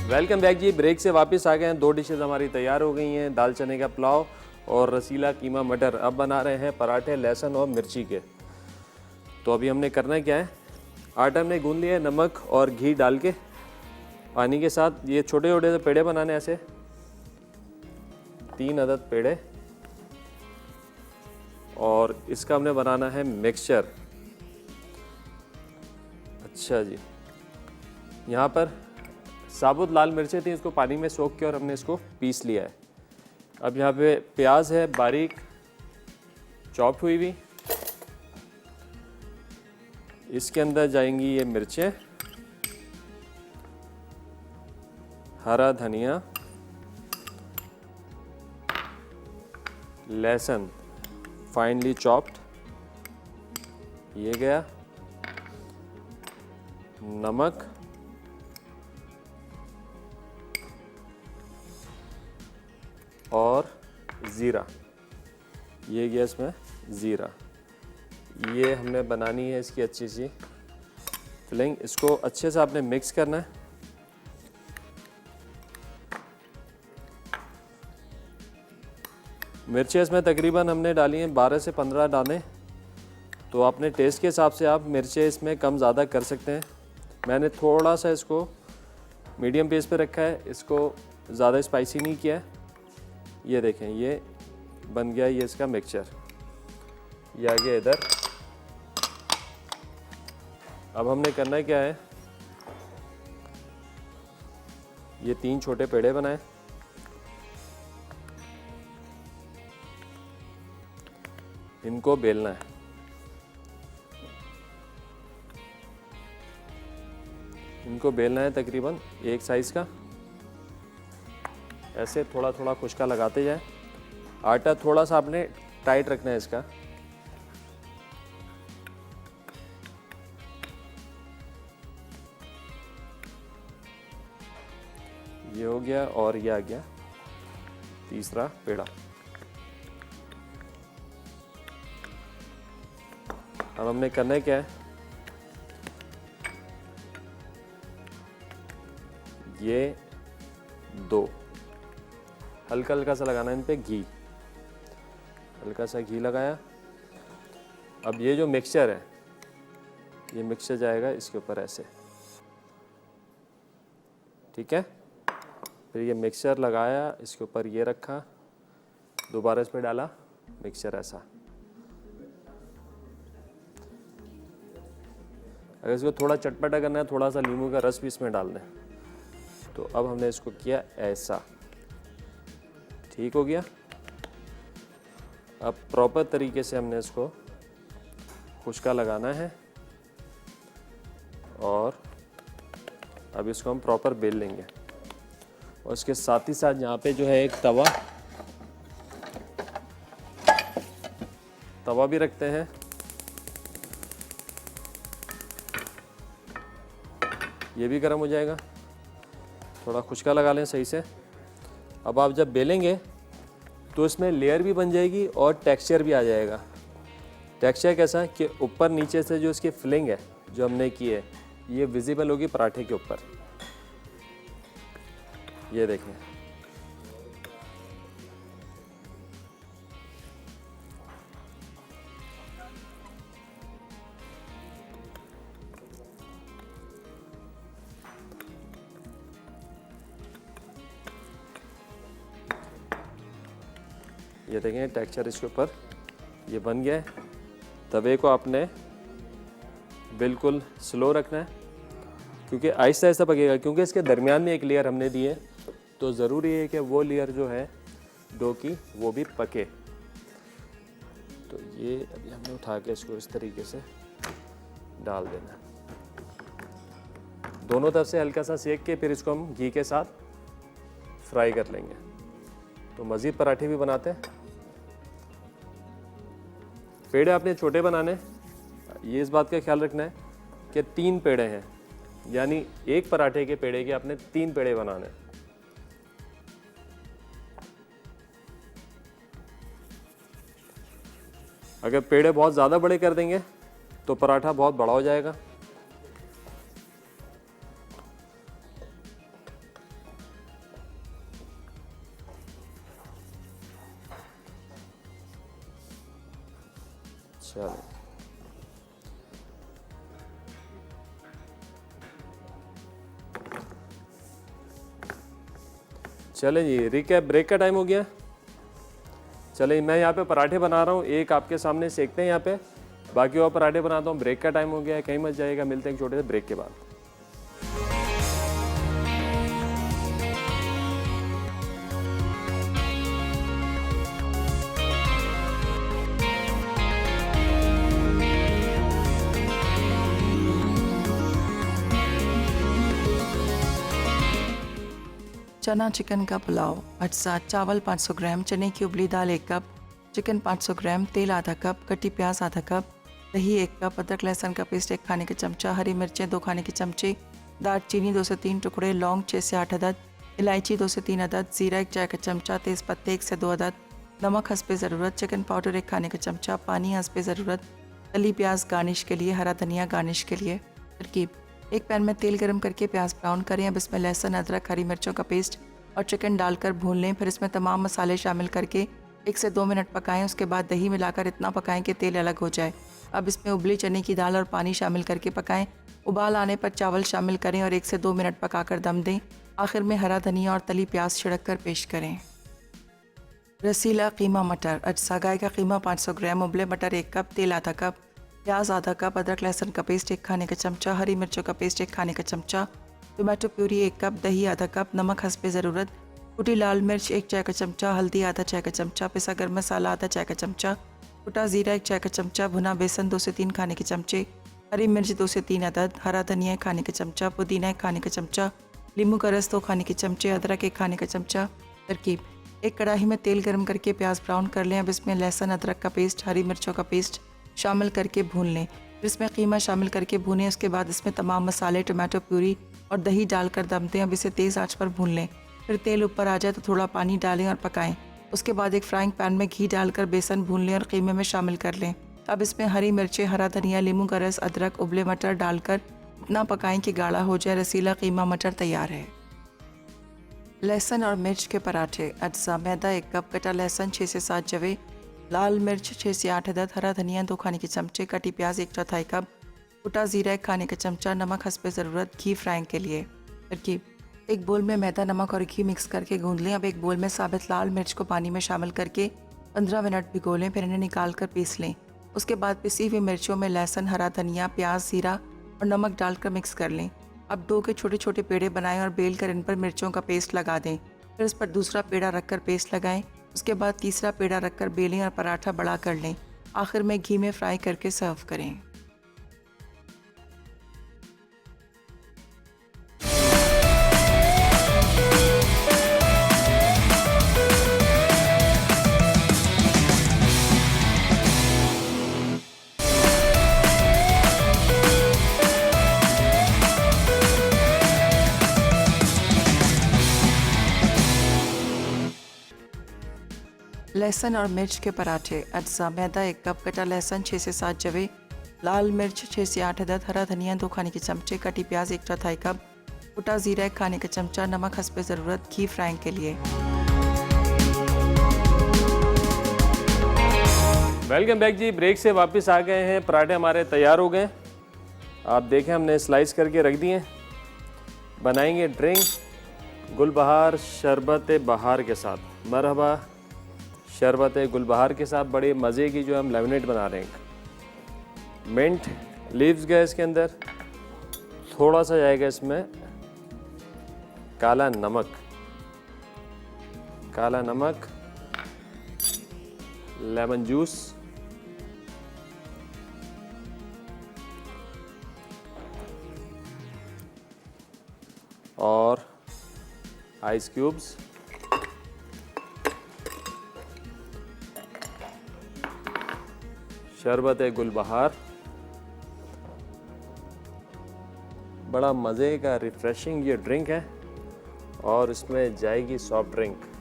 वेलकम बैक जी, ब्रेक से वापस आ गए हैं। 2 डिशेज़ हमारी तैयार हो गई हैं, दाल चने का पुलाव और रसीला कीमा मटर। अब बना रहे हैं पराठे लहसुन और मिर्ची के। तो अभी हमने करना क्या है, आटा हमने गूंद लिया है नमक और घी डाल के पानी के साथ। ये छोटे छोटे से पेड़े बनाने, ऐसे 3 अदद पेड़े, और इसका हमने बनाना है मिक्सचर। अच्छा जी, यहाँ पर साबुत लाल मिर्चें थी, इसको पानी में सोख के और हमने इसको पीस लिया है। अब यहाँ पे प्याज है बारीक चॉप हुई हुई, इसके अंदर जाएंगी ये मिर्चें, हरा धनिया, लहसुन फाइनली चॉप्ड, ये गया, नमक, और ज़ीरा, ये गया इसमें ज़ीरा। ये हमने बनानी है इसकी अच्छी सी फिलिंग। इसको अच्छे से आपने मिक्स करना है। मिर्ची इसमें तकरीबन हमने डाली हैं 12 से 15 दाने, तो अपने टेस्ट के हिसाब से आप मिर्चें इसमें कम ज़्यादा कर सकते हैं। मैंने थोड़ा सा इसको मीडियम पेस पे रखा है, इसको ज़्यादा स्पाइसी नहीं किया है। ये देखें, ये बन गया ये इसका मिक्सचर, ये आ गया इधर। अब हमने करना क्या है, ये 3 छोटे पेड़े बनाए, इनको बेलना है। इनको बेलना है तकरीबन एक साइज का, ऐसे थोड़ा थोड़ा खुशका लगाते जाए। आटा थोड़ा सा आपने टाइट रखना है इसका। ये हो गया और ये आ गया तीसरा पेड़ा। अब हमने करना क्या है, ये 2 हल्का हल्का सा लगाना है इन पे घी, हल्का सा घी लगाया। अब ये जो मिक्सचर है, ये मिक्सचर जाएगा इसके ऊपर ऐसे, ठीक है। फिर ये मिक्सचर लगाया, इसके ऊपर ये रखा, दोबारा इस पर डाला मिक्सचर ऐसा। अगर इसको थोड़ा चटपटा करना है, थोड़ा सा नींबू का रस भी इसमें डाल दें। तो अब हमने इसको किया ऐसा, ठीक हो गया। अब प्रॉपर तरीके से हमने इसको खुशका लगाना है, और अब इसको हम प्रॉपर बेल लेंगे। और इसके साथ ही साथ यहाँ पे जो है एक तवा भी रखते हैं। ये भी गर्म हो जाएगा, थोड़ा खुशका लगा लें सही से। अब आप जब बेलेंगे तो इसमें लेयर भी बन जाएगी और टेक्सचर भी आ जाएगा। टेक्सचर कैसा है कि ऊपर नीचे से जो इसकी फिलिंग है जो हमने की है, ये विजिबल होगी पराठे के ऊपर। ये देखें, ये देखें टेक्सचर इसके ऊपर ये बन गया है। तवे को आपने बिल्कुल स्लो रखना है, क्योंकि आहिस्ता आहिस्ता पकेगा, क्योंकि इसके दरमियान में एक लेयर हमने दी है, तो ज़रूरी है कि वो लेयर जो है डो की वो भी पके। तो ये अभी हमने उठा के इसको इस तरीके से डाल देना, दोनों तरफ से हल्का सा सेक के फिर इसको हम घी के साथ फ्राई कर लेंगे। तो मज़ीद पराठे भी बनाते हैं। पेड़े आपने छोटे बनाने, ये इस बात का ख्याल रखना है कि 3 पेड़े हैं, यानी एक पराठे के पेड़े के आपने 3 पेड़े बनाने। अगर पेड़े बहुत ज़्यादा बड़े कर देंगे तो पराठा बहुत बड़ा हो जाएगा। चलो चले जी, रिकैप, ब्रेक का टाइम हो गया। चले मैं यहाँ पे पराठे बना रहा हूँ, एक आपके सामने सेकते हैं यहाँ पे, बाकी और पराठे बनाता हूँ। ब्रेक का टाइम हो गया है, कहीं मत जाएगा। मिलते हैं एक छोटे से ब्रेक के बाद। चना चिकन का पुलाव। अज्जा: चावल 500 ग्राम, चने की उबली दाल 1 कप, चिकन 500 ग्राम, तेल आधा कप, कटी प्याज आधा कप, दही 1 कप, अदरक लहसुन का पेस्ट 1 खाने का चमचा, हरी मिर्चें 2 खाने के चमचे, दालचीनी 2 से 3 टुकड़े, लौंग 6 से 8 अदद, इलायची 2 से 3 अदद, जीरा 1 चाय का चमचा, तेज़ पत्ते 1 से 2 अदद, नमक हस्बे ज़रूरत, चिकन पाउडर 1 खाने का चमचा, पानी हस्बे ज़रूरत, तली प्याज गार्निश के लिए, हरा धनिया गार्निश के लिए। तरकीब: एक पैन में तेल गरम करके प्याज ब्राउन करें। अब इसमें लहसुन, अदरक, हरी मिर्चों का पेस्ट और चिकन डालकर भून लें। फिर इसमें तमाम मसाले शामिल करके 1 से 2 मिनट पकाएं। उसके बाद दही मिलाकर इतना पकाएं कि तेल अलग हो जाए। अब इसमें उबली चने की दाल और पानी शामिल करके पकाएं। उबाल आने पर चावल शामिल करें और 1 से 2 मिनट पकाकर दम दें। आखिर में हरा धनिया और तली प्याज छिड़क कर पेश करें। रसीला कीमा मटर। अज्जा: गाय का कीमा 500 ग्राम, उबले मटर 1 कप, तेल आधा कप, प्याज आधा कप, अदरक लहसुन का पेस्ट 1 खाने का चमचा, हरी मिर्चों का पेस्ट 1 खाने का चमचा, टोमेटो प्यूरी 1 कप, दही आधा कप, नमक हस्बे ज़रूरत, कुटी लाल मिर्च 1 चाय का चमचा, हल्दी आधा चाय का चमचा, पिसा गर्म मसाला आधा चाय का चमचा, कुटा ज़ीरा 1 चाय का चमचा, भुना बेसन 2 से 3 खाने के चमचे, हरी मिर्च 2 से 3 अदद, हरा धनिया 1 खाने का चमचा, पुदीना 1 खाने का चमचा, नींबू का रस 2 खाने के चमचे, अदरक 1 खाने का चमचा। तरकीब: एक कढ़ाई में तेल गर्म करके प्याज ब्राउन कर लें। अब इसमें लहसुन, अदरक का पेस्ट, हरी मिर्चों का पेस्ट शामिल करके भून लें। फिर इसमें कीमा शामिल करके भूनें। उसके बाद इसमें तमाम मसाले, टोमेटो प्यूरी और दही डालकर दम दें। अब इसे तेज़ आंच पर भून लें। फिर तेल ऊपर आ जाए तो थोड़ा पानी डालें और पकाएं। उसके बाद एक फ्राइंग पैन में घी डालकर बेसन भून लें और कीमे में शामिल कर लें। अब इसमें हरी मिर्चें, हरा धनिया, नींबू का रस, अदरक, उबले मटर डालकर इतना पकाएं कि गाढ़ा हो जाए। रसीला कीमा मटर तैयार है। लहसुन और मिर्च के पराठे। अज्जा: मैदा 1 कप, कटा लहसुन 6 से 7 जवे, लाल मिर्च 6 से 8 अदद, हरा धनिया 2 खाने के चमचे, कटी प्याज 1/4 कप, कुटा ज़ीरा 1 खाने का चमचा, नमक हस्बे ज़रूरत, घी फ्राइंग के लिए। तरकीब: एक बोल में मैदा, नमक और घी मिक्स करके गूंद लें। अब एक बोल में साबित लाल मिर्च को पानी में शामिल करके 15 मिनट भिगो लें। फिर इन्हें निकाल कर पीस लें। उसके बाद पिसी हुई मिर्चों में लहसुन, हरा धनिया, प्याज, जीरा और नमक डालकर मिक्स कर लें। अब डो के छोटे छोटे पेड़े बनाएं और बेल कर इन पर मिर्चों का पेस्ट लगा दें। फिर इस पर दूसरा पेड़ा रखकर पेस्ट लगाएं। उसके बाद तीसरा पेड़ा रखकर बेलें और पराठा बड़ा कर लें। आखिर में घी में फ्राई करके सर्व करें। लहसुन और मिर्च के पराठे। अज्जा: मैदा 1 कप, कटा लहसुन 6 से 7 जवे, लाल मिर्च 6 से 8 अदद, हरा धनिया 2 खाने के चमचे, कटी प्याज 1/4 कप, कुटा ज़ीरा 1 खाने का चमचा, नमक हस्बे ज़रूरत, घी फ्राइंग के लिए। वेलकम बैक जी। ब्रेक से वापस आ गए हैं। पराठे हमारे तैयार हो गए। आप देखें हमने स्लाइस करके रख दिए। बनाएंगे ड्रिंक गुलबहार शरबत बहार के साथ। मरहबा शरबत गुलबहार के साथ बड़े मज़े की जो हम लेमनेड बना रहे हैं। मिंट लीव्स गए इसके अंदर, थोड़ा सा जाएगा इसमें काला नमक, लेमन जूस, और आइस क्यूब्स। शरबत गुलबहार बड़ा मज़े का रिफ़्रेशिंग ये ड्रिंक है और इसमें जाएगी सॉफ्ट ड्रिंक।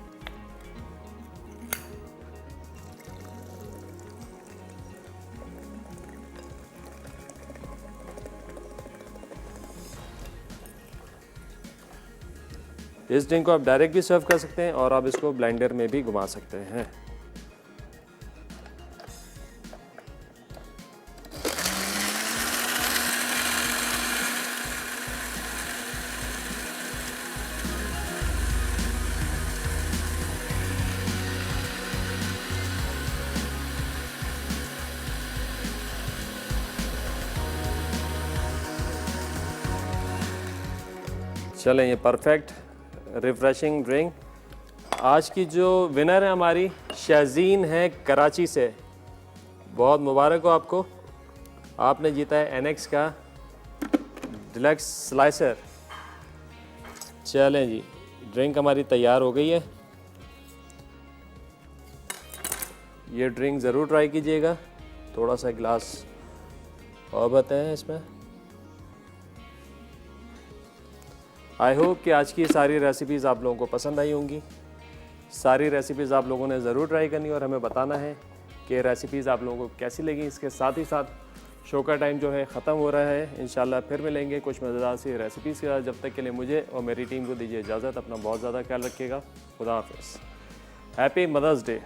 इस ड्रिंक को आप डायरेक्ट भी सर्व कर सकते हैं और आप इसको ब्लेंडर में भी घुमा सकते हैं। चलें, ये परफेक्ट रिफ़्रेशिंग ड्रिंक। आज की जो विनर है हमारी शाज़ीन है कराची से। बहुत मुबारक हो आपको, आपने जीता है NX का डिलक्स स्लाइसर। चलें जी, ड्रिंक हमारी तैयार हो गई है। ये ड्रिंक ज़रूर ट्राई कीजिएगा। थोड़ा सा गिलास और बताएं इसमें। आई होप कि आज की सारी रेसिपीज़ आप लोगों को पसंद आई होंगी। सारी रेसिपीज़ आप लोगों ने ज़रूर ट्राई करनी और हमें बताना है कि रेसिपीज़ आप लोगों को कैसी लगी। इसके साथ ही साथ शो का टाइम जो है ख़त्म हो रहा है। इंशाल्लाह फिर मिलेंगे कुछ मज़ेदार सी रेसिपीज़ के साथ। जब तक के लिए मुझे और मेरी टीम को दीजिए इजाज़त। अपना बहुत ज़्यादा ख्याल रखिएगा। खुदा हाफिज़। Happy mother's day.